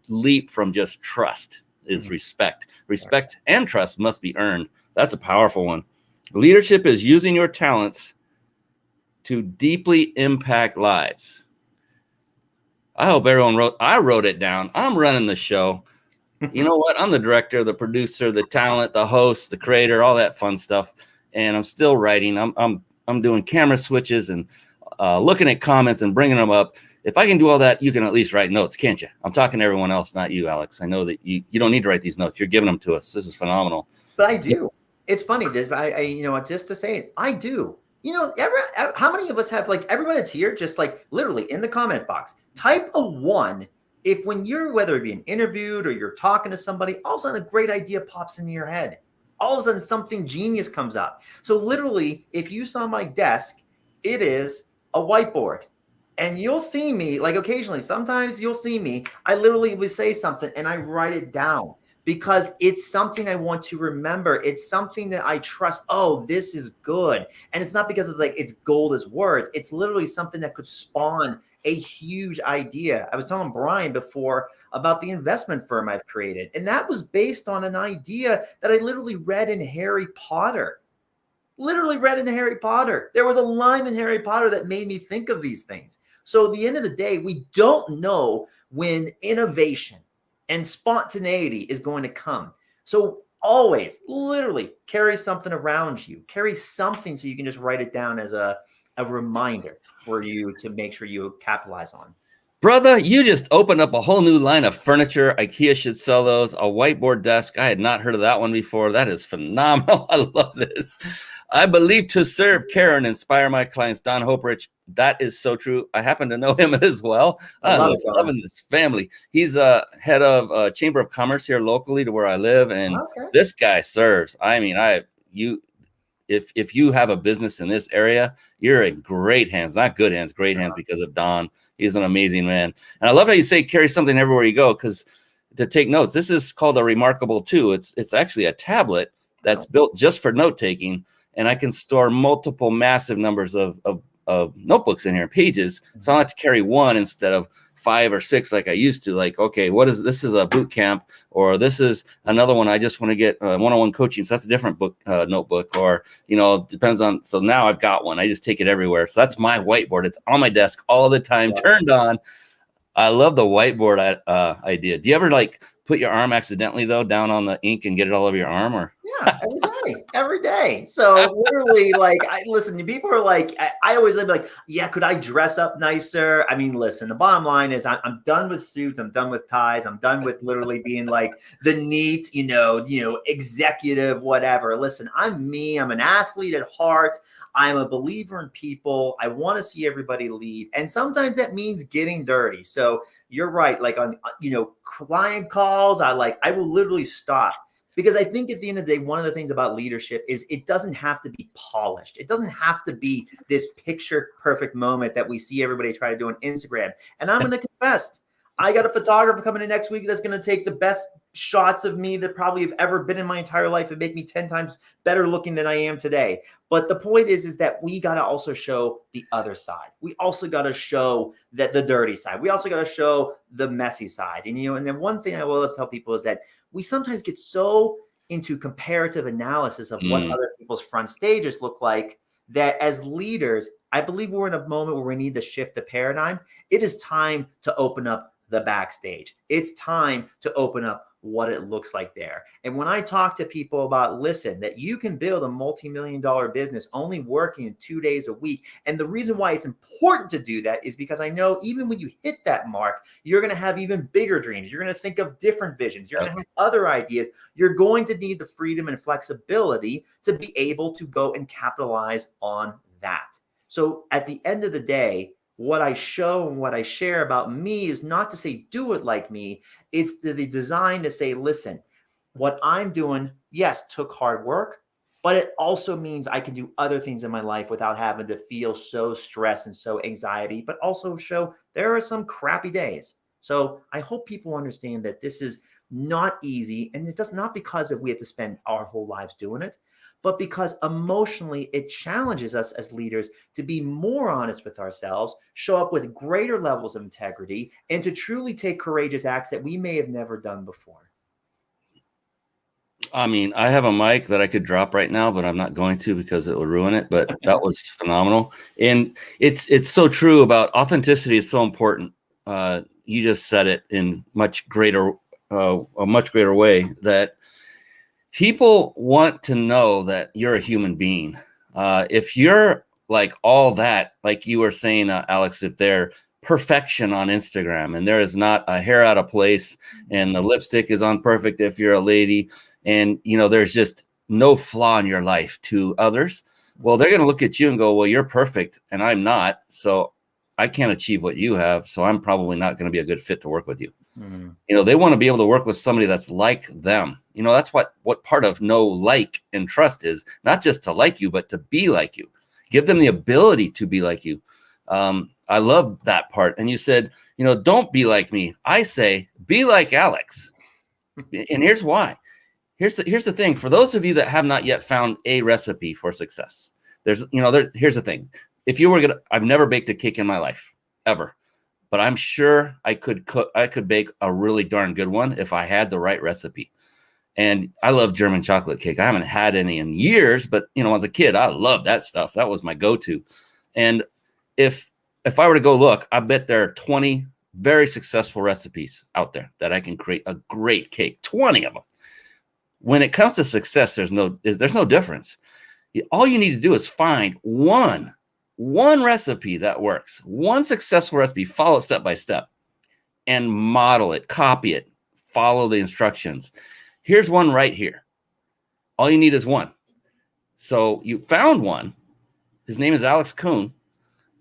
leap from just trust is respect. Respect and trust must be earned. That's a powerful one. Leadership is using your talents to deeply impact lives. I hope everyone wrote it down. I'm running the show. You know what? I'm the director, the producer, the talent, the host, the creator, all that fun stuff. And I'm still writing. I'm doing camera switches and looking at comments and bringing them up. If I can do all that, you can at least write notes, can't you? I'm talking to everyone else, not you, Alex. I know that you don't need to write these notes. You're giving them to us. This is phenomenal. But I do. It's funny. Just to say it, I do. How many of us have, like, everyone that's here, just like literally in the comment box, type a 1 if when you're, whether it be an interviewed or you're talking to somebody, all of a sudden a great idea pops into your head. All of a sudden something genius comes up. So literally, if you saw my desk, it is a whiteboard. And you'll see me, like, occasionally, sometimes you'll see me, I literally will say something and I write it down. Because it's something I want to remember. It's something that I trust. Oh, this is good. And it's not because it's gold as words. It's literally something that could spawn a huge idea. I was telling Brian before about the investment firm I've created. And that was based on an idea that I literally read in Harry Potter. There was a line in Harry Potter that made me think of these things. So at the end of the day, we don't know when innovation and spontaneity is going to come. So always literally carry something around you. Carry something so you can just write it down as a reminder for you to make sure you capitalize on. Brother, you just opened up a whole new line of furniture. IKEA should sell those. A whiteboard desk. I had not heard of that one before. That is phenomenal. I love this. I believe to serve, care, and inspire my clients. Don Hoperich. That is so true. I happen to know him as well. I love it, Don. Loving this family. He's head of Chamber of Commerce here locally to where I live, and Okay. this guy serves. I mean, if you have a business in this area, you're in great hands, not good hands, great hands because of Don. He's an amazing man. And I love how you say carry something everywhere you go, because to take notes, this is called a Remarkable 2. It's actually a tablet that's built just for note taking, and I can store multiple massive numbers of notebooks in here, pages. So I don't have to carry one instead of 5 or 6 like I used to. Like, okay, this is a boot camp, or this is another one. I just want to get one-on-one coaching. So that's a different book, notebook, or, depends on. So now I've got one. I just take it everywhere. So that's my whiteboard. It's on my desk all the time, turned on. I love the whiteboard idea. Do you ever put your arm accidentally though down on the ink and get it all over your arm, or? Yeah, every day. So literally, listen, people are like, I always be like, yeah, could I dress up nicer? I mean, listen, the bottom line is I'm done with suits. I'm done with ties. I'm done with literally being like the neat, executive, whatever. Listen, I'm me. I'm an athlete at heart. I'm a believer in people. I want to see everybody lead. And sometimes that means getting dirty. So you're right. Like on, client calls, I will literally stop. Because I think at the end of the day, one of the things about leadership is it doesn't have to be polished. It doesn't have to be this picture perfect moment that we see everybody try to do on Instagram. And I'm going to confess, I got a photographer coming in next week that's going to take the best shots of me that probably have ever been in my entire life and make me 10 times better looking than I am today. But the point is that we got to also show the other side. We also got to show that the dirty side. We also got to show the messy side. And, and then one thing I will tell people is that we sometimes get so into comparative analysis of what other people's front stages look like that as leaders, I believe we're in a moment where we need to shift the paradigm. It is time to open up the backstage. It's time to open up what it looks like there. And when I talk to people about, listen, that you can build a multi-million-dollar business only working 2 days a week. And the reason why it's important to do that is because I know even when you hit that mark, you're going to have even bigger dreams. You're going to think of different visions. You're going to have other ideas. You're going to need the freedom and flexibility to be able to go and capitalize on that. So at the end of the day, what I show and what I share about me is not to say, do it like me. It's the design to say, listen, what I'm doing, yes, took hard work, but it also means I can do other things in my life without having to feel so stressed and so anxiety, but also show there are some crappy days. So I hope people understand that this is not easy. And it does not because we have to spend our whole lives doing it, but because emotionally it challenges us as leaders to be more honest with ourselves, show up with greater levels of integrity, and to truly take courageous acts that we may have never done before. I mean, I have a mic that I could drop right now, but I'm not going to because it will ruin it. But that was phenomenal. And it's so true about authenticity is so important. You just said it in a much greater way that people want to know that you're a human being. If you're like all that, like you were saying, Alex, if they're perfection on Instagram and there is not a hair out of place and the lipstick is on perfect if you're a lady and, there's just no flaw in your life to others, well, they're going to look at you and go, well, you're perfect and I'm not. So I can't achieve what you have. So I'm probably not going to be a good fit to work with you. They want to be able to work with somebody that's like them. That's what part of know, like, and trust is, not just to like you, but to be like you. Give them the ability to be like you. I love that part. And you said, don't be like me. I say, be like Alex. And here's why. Here's the thing. For those of you that have not yet found a recipe for success, here's the thing. If you were I've never baked a cake in my life, ever. But I'm sure I could bake a really darn good one if I had the right recipe. And I love German chocolate cake. I haven't had any in years, but as a kid, I loved that stuff. That was my go-to. And if I were to go look, I bet there are 20 very successful recipes out there that I can create a great cake. 20 of them. When it comes to success, there's no difference. All you need to do is find one recipe that works, one successful recipe, follow it step by step and model it, copy it, follow the instructions. Here's one right here. All you need is one. So you found one. His name is Alex Kuhn.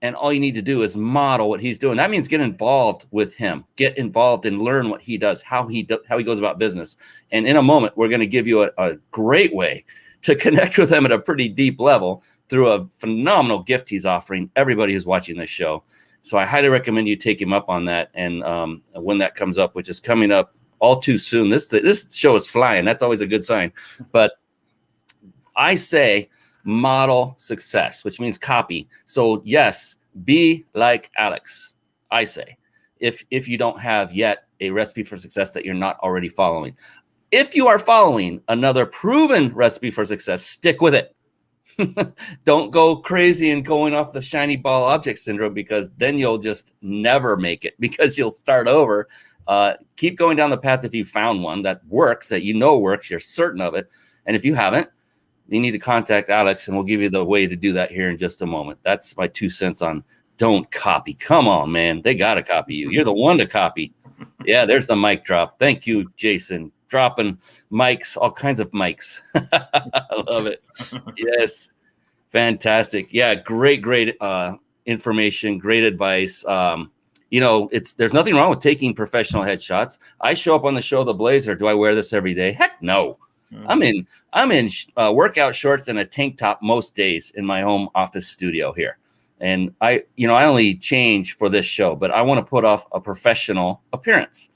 And all you need to do is model what he's doing. That means get involved with him, get involved and learn what he does, how he goes about business. And in a moment, we're going to give you a great way to connect with him at a pretty deep level through a phenomenal gift he's offering everybody who's watching this show. So I highly recommend you take him up on that. And when that comes up, which is coming up all too soon, this show is flying. That's always a good sign. But I say model success, which means copy. So yes, be like Alex, I say, if you don't have yet a recipe for success that you're not already following. If you are following another proven recipe for success, stick with it. Don't go crazy and going off the shiny ball object syndrome, because then you'll just never make it, because you'll start over. Keep going down the path if you found one that works, that you know works, you're certain of it. And if you haven't, you need to contact Alex, and we'll give you the way to do that here in just a moment. That's my 2 cents on don't copy. Come on, man. They got to copy you. You're the one to copy. Yeah, there's the mic drop. Thank you, Jason. Dropping mics, all kinds of mics. I love it. Yes. Fantastic. Yeah, great information, great advice. There's nothing wrong with taking professional headshots. I show up on the show, The Blazer. Do I wear this every day? Heck no. I'm in workout shorts and a tank top most days in my home office studio here. And I only change for this show, but I want to put off a professional appearance.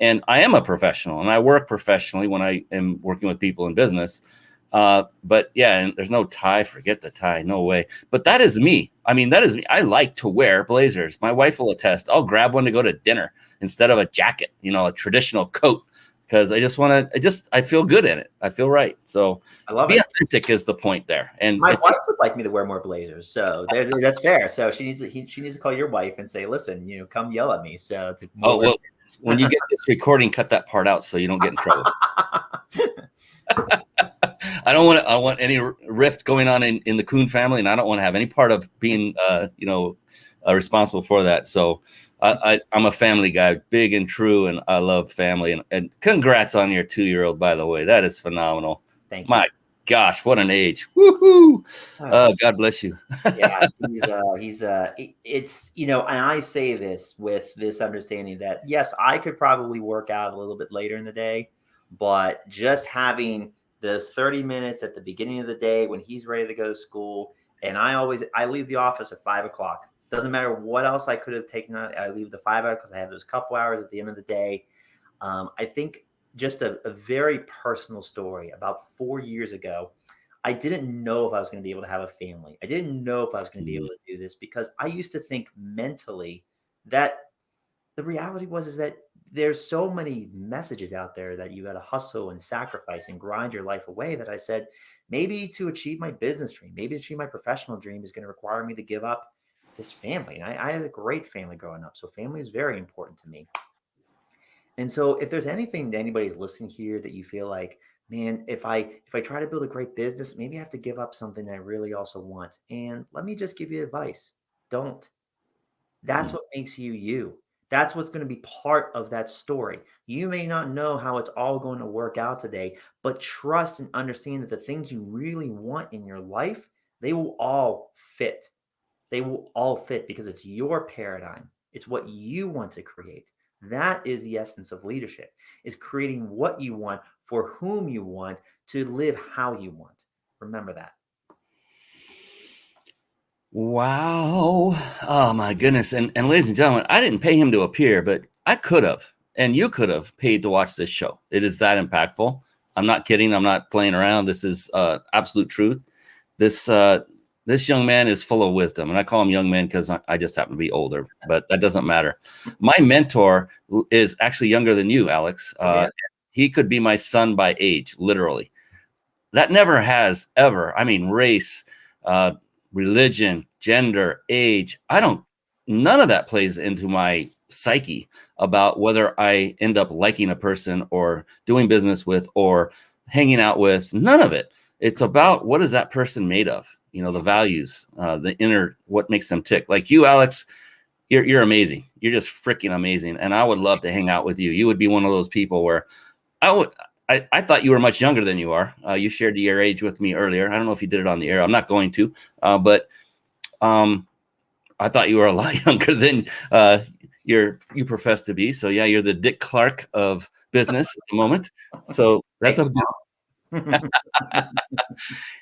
And I am a professional, and I work professionally when I am working with people in business. But yeah, and there's no tie. Forget the tie. No way. But that is me. I mean, that is me. I like to wear blazers. My wife will attest. I'll grab one to go to dinner instead of a jacket, a traditional coat, because I feel good in it. I feel right. So I love be it. Authentic is the point there. And my wife would like me to wear more blazers. So that's fair. So she needs to call your wife and say, listen, come yell at me. So when you get this recording, cut that part out so you don't get in trouble. I don't want any rift going on in the Kuhn family, and I don't want to have any part of being, responsible for that. So I'm a family guy, big and true, and I love family. And congrats on your 2-year-old, by the way. That is phenomenal. Thank you. My gosh, what an age! Woohoo! God bless you. Yeah, it's and I say this with this understanding that yes, I could probably work out a little bit later in the day, but just having those 30 minutes at the beginning of the day when he's ready to go to school, and I leave the office at 5 o'clock. Doesn't matter what else I could have taken out. I leave the 5 hours because I have those couple hours at the end of the day. I think just a very personal story. About 4 years ago, I didn't know if I was going to be able to have a family. I didn't know if I was going to be able to do this, because I used to think mentally that the reality is that there's so many messages out there that you got to hustle and sacrifice and grind your life away, that I said, maybe to achieve my business dream, maybe to achieve my professional dream is going to require me to give up this family. And I had a great family growing up. So family is very important to me. And so if there's anything that anybody's listening here that you feel like, man, if I try to build a great business, maybe I have to give up something that I really also want. And let me just give you advice. Don't. That's what makes you you. That's what's going to be part of that story. You may not know how it's all going to work out today, but trust and understand that the things you really want in your life, they will all fit. They will all fit because it's your paradigm. It's what you want to create. That is the essence of leadership, is creating what you want for whom you want to live how you want. Remember that. Wow. Oh my goodness. And ladies and gentlemen, I didn't pay him to appear, but I could have, and you could have paid to watch this show. It is that impactful. I'm not kidding. I'm not playing around. This is absolute truth. This young man is full of wisdom, and I call him young man because I just happen to be older, but that doesn't matter. My mentor is actually younger than you, Alex. He could be my son by age, literally. That never has ever. I mean, race, religion, gender, age. None of that plays into my psyche about whether I end up liking a person or doing business with or hanging out with. None of it. It's about what is that person made of? The values, the inner, what makes them tick. Like you, Alex, you're amazing. You're just freaking amazing. And I would love to hang out with you. You would be one of those people where I thought you were much younger than you are. You shared your age with me earlier. I don't know if you did it on the air. I'm not going to, but I thought you were a lot younger than you profess to be. So yeah, you're the Dick Clark of business at the moment. So that's a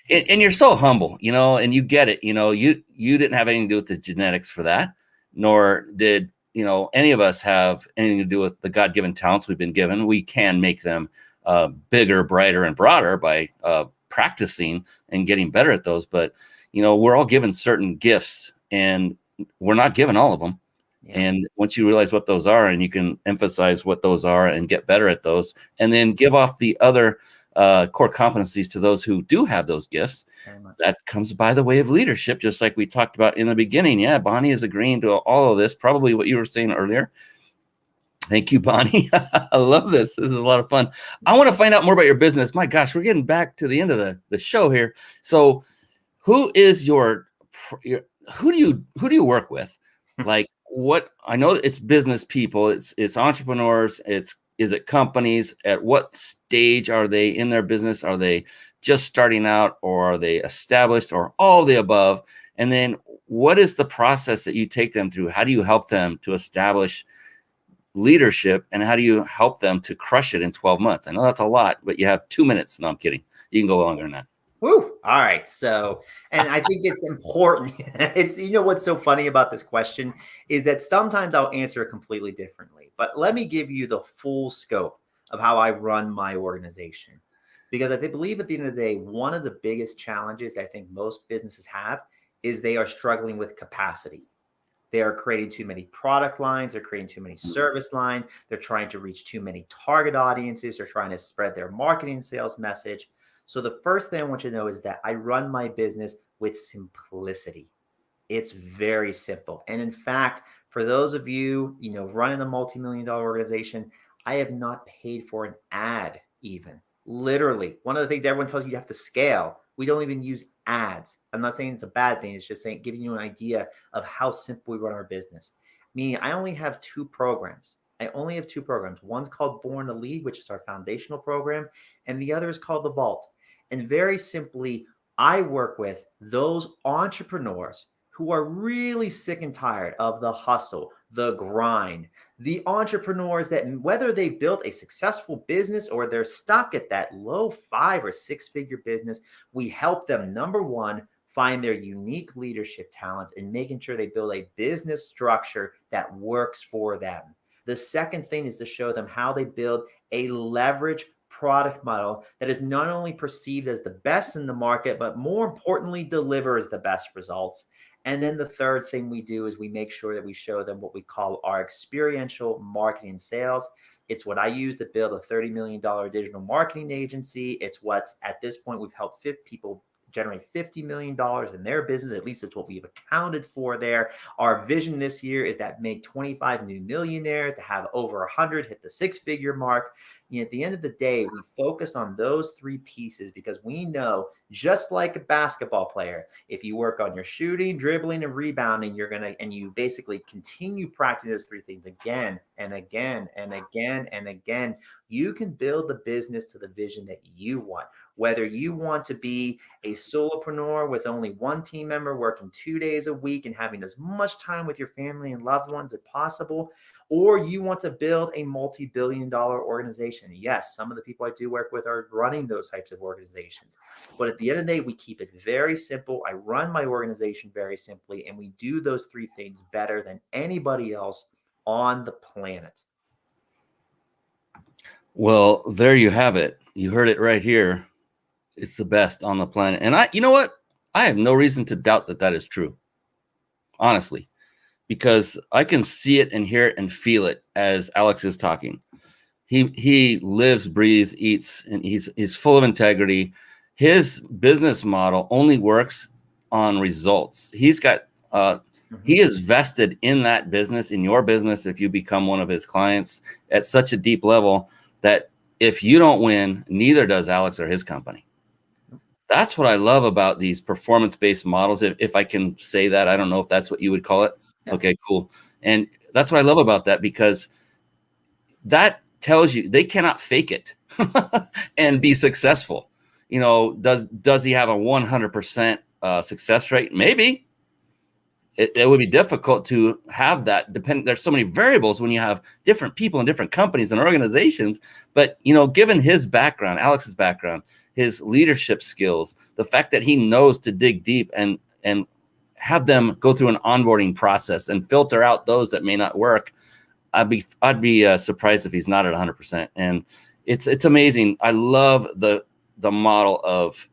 and you're so humble, and you get it. You didn't have anything to do with the genetics for that, nor did any of us have anything to do with the God-given talents we've been given. We can make them bigger, brighter, and broader by practicing and getting better at those. But we're all given certain gifts, and we're not given all of them. Yeah. And once you realize what those are, and you can emphasize what those are and get better at those, and then give off the other core competencies to those who do have those gifts, that comes by the way of leadership, just like we talked about in the beginning. Yeah, Bonnie is agreeing to all of this, probably what you were saying earlier. Thank you, Bonnie. I love this. This is a lot of fun. I want to find out more about your business. My gosh, we're getting back to the end of the show here. So who is who do you work with? Like, what, I know it's business people, it's entrepreneurs, is it companies? At what stage are they in their business? Are they just starting out, or are they established, or all the above? And then what is the process that you take them through? How do you help them to establish leadership, and how do you help them to crush it in 12 months? I know that's a lot, but you have 2 minutes. No, I'm kidding. You can go longer than that. Woo. All right. So, and I think it's important. It's, what's so funny about this question is that sometimes I'll answer it completely differently, but let me give you the full scope of how I run my organization. Because I believe at the end of the day, one of the biggest challenges I think most businesses have is they are struggling with capacity. They are creating too many product lines. They're creating too many service lines. They're trying to reach too many target audiences. They're trying to spread their marketing sales message. So the first thing I want you to know is that I run my business with simplicity. It's very simple. And in fact, for those of you, running a multi-million-dollar organization, I have not paid for an ad even. Literally, one of the things everyone tells you have to scale. We don't even use ads. I'm not saying it's a bad thing. It's just saying, giving you an idea of how simple we run our business. Meaning I only have two programs. One's called Born to Lead, which is our foundational program. And the other is called The Vault. And very simply, I work with those entrepreneurs who are really sick and tired of the hustle, the grind, the entrepreneurs that whether they built a successful business or they're stuck at that low 5 or 6 figure business, we help them, number one, find their unique leadership talents and making sure they build a business structure that works for them. The second thing is to show them how they build a leverage product model that is not only perceived as the best in the market, but more importantly, delivers the best results. And then the third thing we do is we make sure that we show them what we call our experiential marketing sales. It's what I use to build a $30 million digital marketing agency. It's what, at this point, we've helped 50 people generate $50 million in their business. At least it's what we've accounted for there. Our vision this year is that make 25 new millionaires, to have over 100 hit the 6-figure mark. At the end of the day, we focus on those 3 pieces because we know, just like a basketball player, if you work on your shooting, dribbling, and rebounding, and you basically continue practicing those 3 things again and again and again and again, you can build the business to the vision that you want. Whether you want to be a solopreneur with only 1 team member working 2 days a week and having as much time with your family and loved ones as possible, or you want to build a multi-billion-dollar organization. Yes, some of the people I do work with are running those types of organizations. But at the end of the day, we keep it very simple. I run my organization very simply, and we do those 3 things better than anybody else on the planet. Well, there you have it. You heard it right here. It's the best on the planet. And you know what? I have no reason to doubt that is true. Honestly. Because I can see it and hear it and feel it as Alex is talking. He lives, breathes, eats, and he's full of integrity. His business model only works on results. He's got he is vested in that business, in your business, if you become one of his clients at such a deep level that if you don't win, neither does Alex or his company. That's what I love about these performance-based models. If I can say that, I don't know if that's what you would call it. Yeah. Okay, cool. And that's what I love about that, because that tells you they cannot fake it and be successful. You know, does he have a 100% success rate? Maybe. It would be difficult to have that. There's so many variables when you have different people in different companies and organizations. But, you know, given his background, Alex's background, his leadership skills, the fact that he knows to dig deep and have them go through an onboarding process and filter out those that may not work, I'd be surprised if he's not at 100%. And it's amazing. I love the model of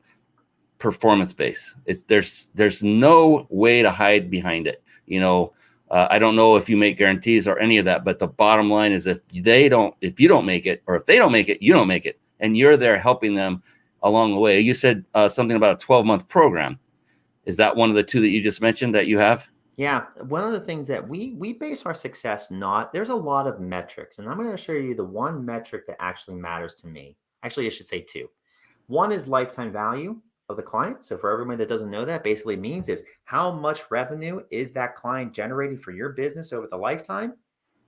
performance based. There's no way to hide behind it. You know, I don't know if you make guarantees or any of that, but the bottom line is if you don't make it, or if they don't make it, you don't make it, and you're there helping them along the way. You said something about a 12-month program. Is that one of the two that you just mentioned that you have? Yeah, one of the things that we base our success there's a lot of metrics, and I'm going to show you the one metric that actually matters to me. Actually, I should say two. One is lifetime value of the client. So for everyone that doesn't know that, basically means is how much revenue is that client generating for your business over the lifetime?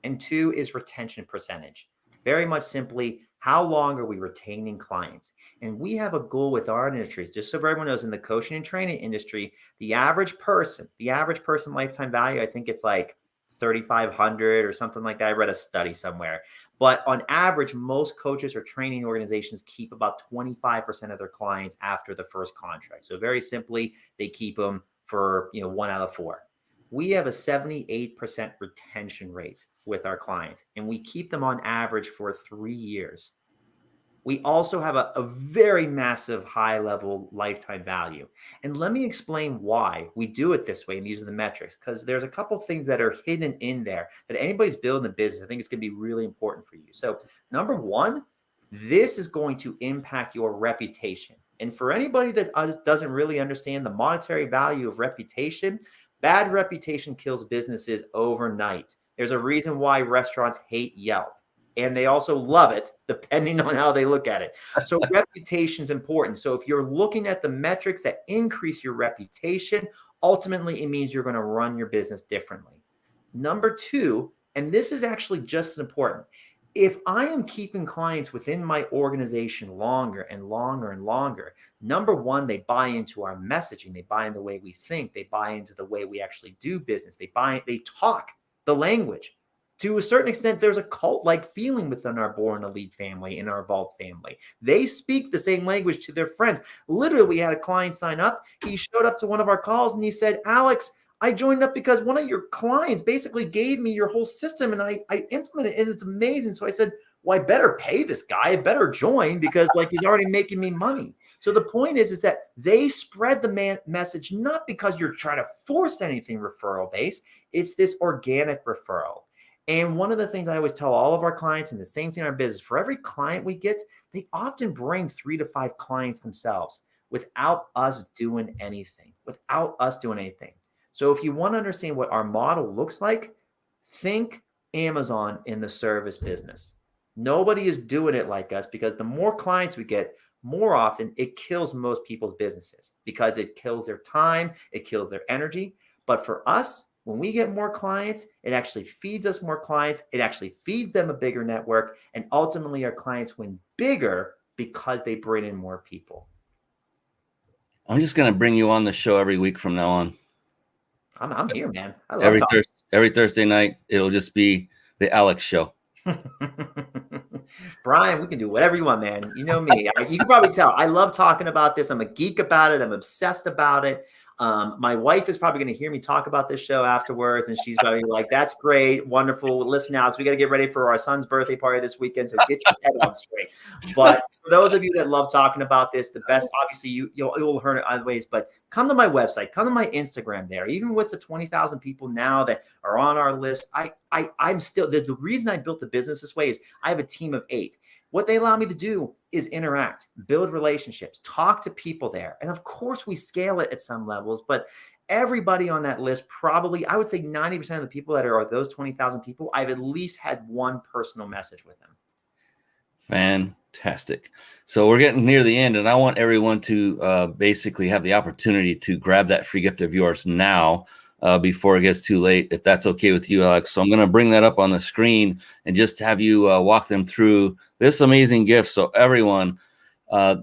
And two is retention percentage. Very much simply, how long are we retaining clients? And we have a goal with our industries, just so everyone knows, in the coaching and training industry, the average person lifetime value, I think it's like 3,500 or something like that. I read a study somewhere, but on average, most coaches or training organizations keep about 25% of their clients after the first contract. So very simply, they keep them for 1 out of 4. We have a 78% retention rate with our clients, and we keep them on average for 3 years. We also have a very massive high level lifetime value. And let me explain why we do it this way and these are the metrics, because there's a couple things that are hidden in there that anybody's building a business, I think it's going to be really important for you. So number one, this is going to impact your reputation. And for anybody that doesn't really understand the monetary value of reputation, bad reputation kills businesses overnight. There's a reason why restaurants hate Yelp. And they also love it, depending on how they look at it. So reputation is important. So if you're looking at the metrics that increase your reputation, ultimately it means you're going to run your business differently. Number two, and this is actually just as important, if I am keeping clients within my organization longer and longer and longer, number one, they buy into our messaging. They buy into the way we think. They buy into the way we actually do business. They talk the language. To a certain extent, there's a cult-like feeling within our Born Elite family, in our Vault family. They speak the same language to their friends. Literally, we had a client sign up. He showed up to one of our calls and he said, Alex, I joined up because one of your clients basically gave me your whole system and I implemented it and it's amazing. So I said, well, I better pay this guy. I better join because he's already making me money. So the point is that they spread the message, not because you're trying to force anything referral based. It's this organic referral. And one of the things I always tell all of our clients, and the same thing in our business, for every client we get, they often bring 3 to 5 clients themselves without us doing anything, So if you want to understand what our model looks like, think Amazon in the service business. Nobody is doing it like us because the more clients we get, more often it kills most people's businesses because it kills their time, it kills their energy. But for us, when we get more clients, it actually feeds us more clients. It actually feeds them a bigger network. And ultimately, our clients win bigger because they bring in more people. I'm just going to bring you on the show every week from now on. I'm here, man. I love every Thursday night, it'll just be the Alex show. Brian, we can do whatever you want, man. You know me. You can probably tell. I love talking about this. I'm a geek about it. I'm obsessed about it. My wife is probably going to hear me talk about this show afterwards, and she's going to be like, that's great, wonderful. Listen out. So we got to get ready for our son's birthday party this weekend. So get your head on straight. But for those of you that love talking about this, the best, obviously you'll learn it other ways, but come to my website, come to my Instagram there. Even with the 20,000 people now that are on our list, I'm still, the reason I built the business this way is I have a team of 8. What they allow me to do is interact, build relationships, talk to people there. And of course we scale it at some levels, but everybody on that list, probably, I would say 90% of the people that are those 20,000 people, I've at least had one personal message with them. Fantastic. So we're getting near the end, and I want everyone to basically have the opportunity to grab that free gift of yours now. before it gets too late, if that's okay with you, Alex. So I'm going to bring that up on the screen and just have you walk them through this amazing gift. So everyone,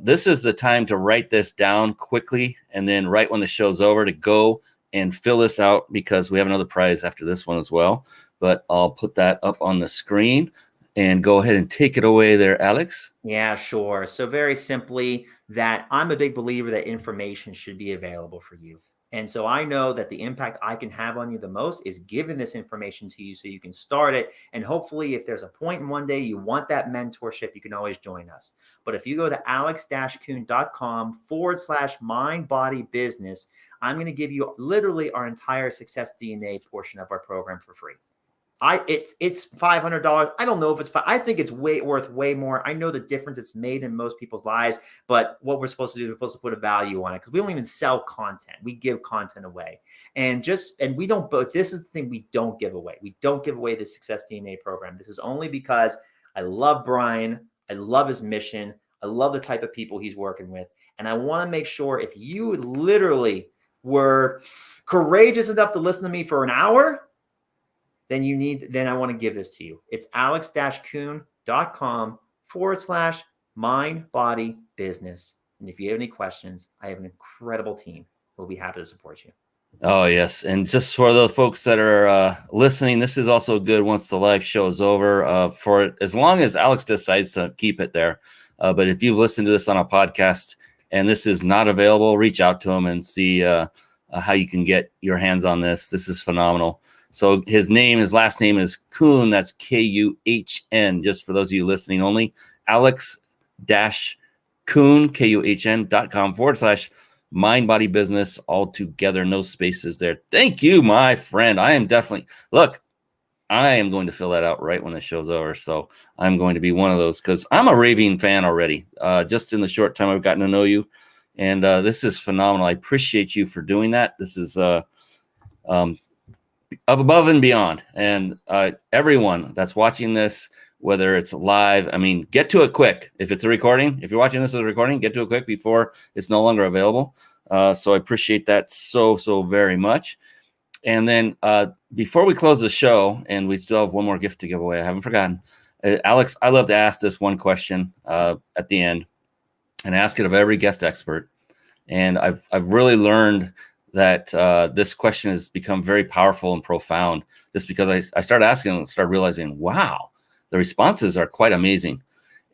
this is the time to write this down quickly, and then right when the show's over to go and fill this out, because we have another prize after this one as well. But I'll put that up on the screen and go ahead and take it away there, Alex. Yeah, sure. So very simply, that I'm a big believer that information should be available for you. And so I know that the impact I can have on you the most is giving this information to you so you can start it. And hopefully, if there's a point in one day you want that mentorship, you can always join us. But if you go to alex-kuhn.com/mind body business, I'm going to give you literally our entire Success DNA portion of our program for free. It's $500. I don't know if it's I think it's worth way more. I know the difference it's made in most people's lives, but what we're supposed to do is we're supposed to put a value on it, because we don't even sell content. We give content away. And we don't, but this is the thing we don't give away. We don't give away the Success DNA program. This is only because I love Brian. I love his mission. I love the type of people he's working with. And I want to make sure if you literally were courageous enough to listen to me for an hour, then I want to give this to you. It's alex-kuhn.com/mind body business. And if you have any questions, I have an incredible team. We'll be happy to support you. Oh, yes. And just for the folks that are listening, this is also good once the live show is over, for as long as Alex decides to keep it there. But if you've listened to this on a podcast and this is not available, reach out to him and see how you can get your hands on this. This is phenomenal. So his last name is Kuhn. That's Kuhn. Just for those of you listening only, Alex-Kuhn, KUHN.com/mind body business, all together, no spaces there. Thank you, my friend. I am going to fill that out right when the show's over. So I'm going to be one of those, because I'm a raving fan already, just in the short time I've gotten to know you. And this is phenomenal. I appreciate you for doing that. This is above and beyond. And everyone that's watching this, whether it's live, I mean, get to it quick. If it's a recording, if you're watching this as a recording, get to it quick before it's no longer available. So I appreciate that so very much. And then before we close the show, and we still have one more gift to give away, I haven't forgotten. Alex, I love to ask this one question at the end, and ask it of every guest expert. And I've really learned that this question has become very powerful and profound, just because I started asking and started realizing, wow, the responses are quite amazing.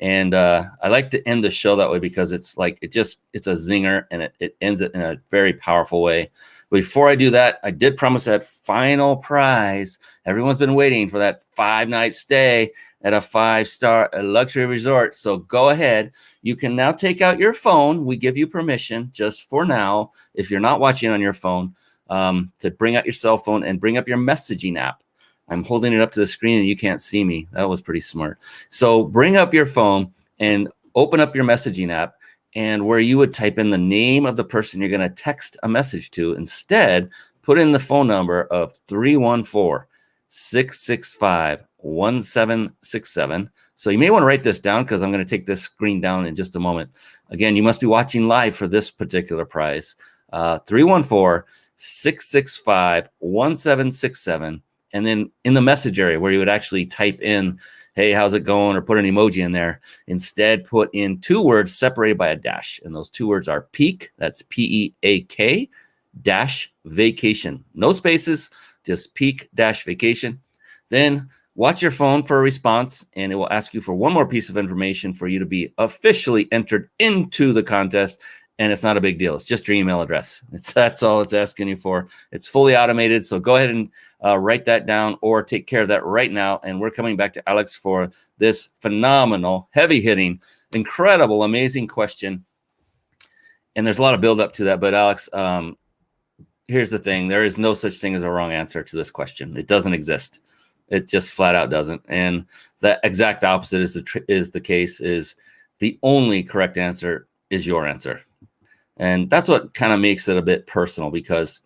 And I like to end the show that way, because it's a zinger, and it ends it in a very powerful way. Before I do that, I did promise that final prize. Everyone's been waiting for that 5-night stay at a 5-star luxury resort. So go ahead. You can now take out your phone. We give you permission, just for now, if you're not watching on your phone, to bring out your cell phone and bring up your messaging app. I'm holding it up to the screen and you can't see me. That was pretty smart. So bring up your phone and open up your messaging app, and where you would type in the name of the person you're going to text a message to, instead put in the phone number of 314-665-1767. So you may want to write this down, because I'm going to take this screen down in just a moment. Again, you must be watching live for this particular prize. 314-665-1767. And then in the message area where you would actually type in, hey, how's it going? Or put an emoji in there. Instead, put in 2 words separated by a dash. And those 2 words are peak, that's PEAK, dash vacation. No spaces, just peak dash vacation. Then watch your phone for a response, and it will ask you for one more piece of information for you to be officially entered into the contest. And it's not a big deal. It's just your email address. That's all it's asking you for. It's fully automated. So go ahead and write that down, or take care of that right now. And we're coming back to Alex for this phenomenal, heavy-hitting, incredible, amazing question. And there's a lot of build-up to that. But Alex, here's the thing. There is no such thing as a wrong answer to this question. It doesn't exist. It just flat out doesn't. And the exact opposite is the case. Is the only correct answer is your answer. And that's what kind of makes it a bit personal, because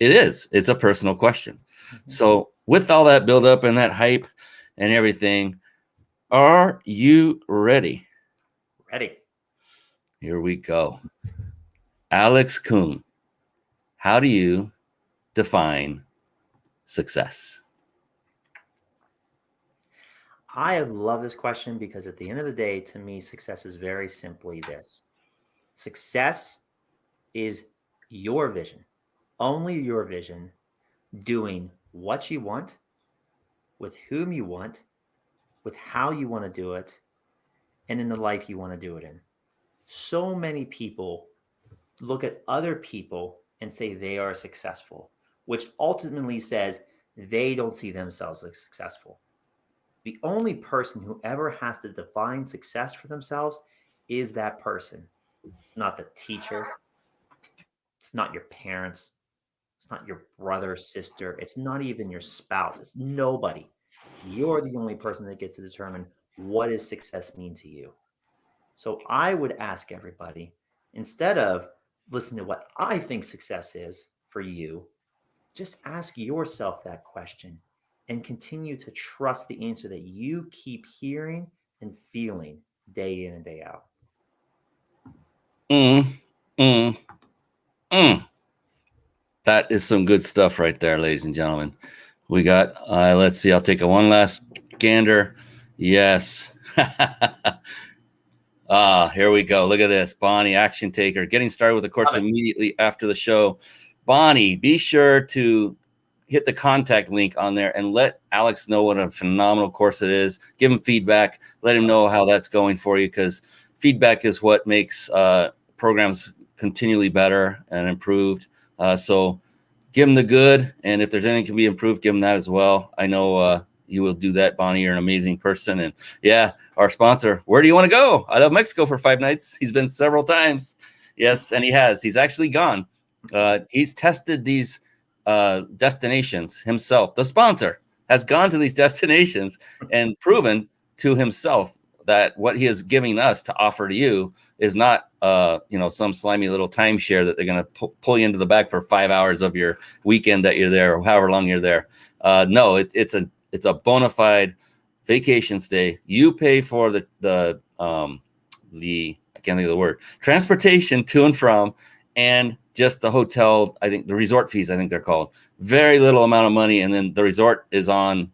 it's a personal question. Mm-hmm. So with all that build up and that hype and everything, are you ready? Ready. Here we go. Alex Kuhn, how do you define success? I love this question because at the end of the day, to me, success is very simply this. Success is your vision, only your vision, doing what you want, with whom you want, with how you want to do it, and in the life you want to do it in. So many people look at other people and say they are successful, which ultimately says they don't see themselves as successful. The only person who ever has to define success for themselves is that person. It's not the teacher. It's not your parents. It's not your brother, sister. It's not even your spouse. It's nobody. You're the only person that gets to determine what does success mean to you. So I would ask everybody, instead of listening to what I think success is for you, just ask yourself that question and continue to trust the answer that you keep hearing and feeling day in and day out. That is some good stuff right there, ladies and gentlemen. We got, let's see, I'll take a one last gander. Yes. Here we go. Look at this. Bonnie, action taker, getting started with the course immediately after the show. Bonnie, be sure to hit the contact link on there and let Alex know what a phenomenal course it is. Give him feedback. Let him know how that's going for you, because feedback is what makes programs continually better and improved. So give him the good, and if there's anything can be improved, give him that as well. I know you will do that, Bonnie. You're an amazing person. And yeah, our sponsor, where do you want to go? I love Mexico for 5 nights. He's been several times. Yes, and he has. He's actually gone. He's tested these destinations himself. The sponsor has gone to these destinations and proven to himself that what he is giving us to offer to you is not some slimy little timeshare that they're going to pull you into the back for 5 hours of your weekend that you're there, or however long you're there. No, it's a bona fide vacation stay. You pay for the I can't think of the word, transportation to and from, and just the hotel, I think the resort fees, I think they're called. Very little amount of money, and then the resort is on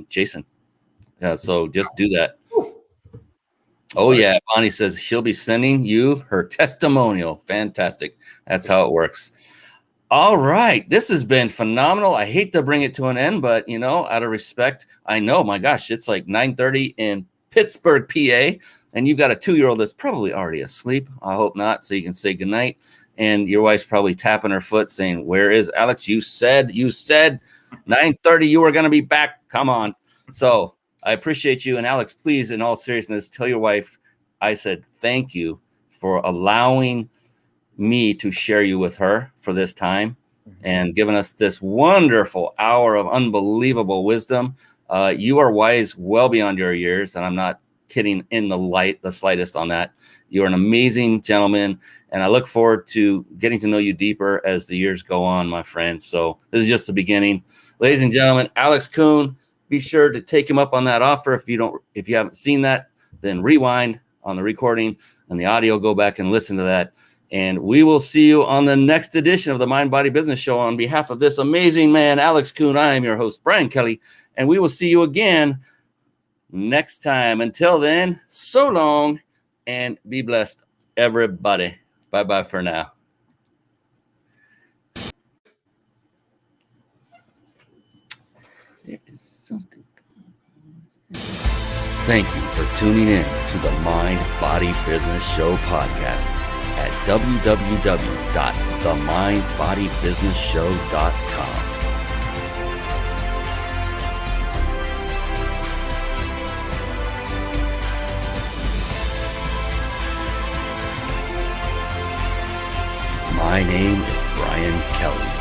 Jason. So just do that. Oh yeah, Bonnie says she'll be sending you her testimonial. Fantastic. That's how it works. All right, this has been phenomenal. I hate to bring it to an end, but out of respect, I know, my gosh, it's like 9:30 in Pittsburgh, PA, and you've got a 2-year-old that's probably already asleep. I hope not, so you can say goodnight. And your wife's probably tapping her foot saying, "Where is Alex? You said 9:30 you were going to be back. Come on." So I appreciate you. And Alex, please, in all seriousness, tell your wife I said thank you for allowing me to share you with her for this time and giving us this wonderful hour of unbelievable wisdom. You are wise well beyond your years, and I'm not kidding in the slightest on that. You're an amazing gentleman, and I look forward to getting to know you deeper as the years go on, my friend. So this is just the beginning. Ladies and gentlemen, Alex Kuhn, be sure to take him up on that offer. If you haven't seen that, then rewind on the recording and the audio, go back and listen to that. And we will see you on the next edition of the Mind Body Business Show. On behalf of this amazing man, Alex Kuhn, I am your host, Brian Kelly, and we will see you again next time. Until then, so long and be blessed, everybody. Bye-bye for now. There is something. Thank you for tuning in to the Mind Body Business Show podcast at www.themindbodybusinessshow.com. My name is Brian Kelly.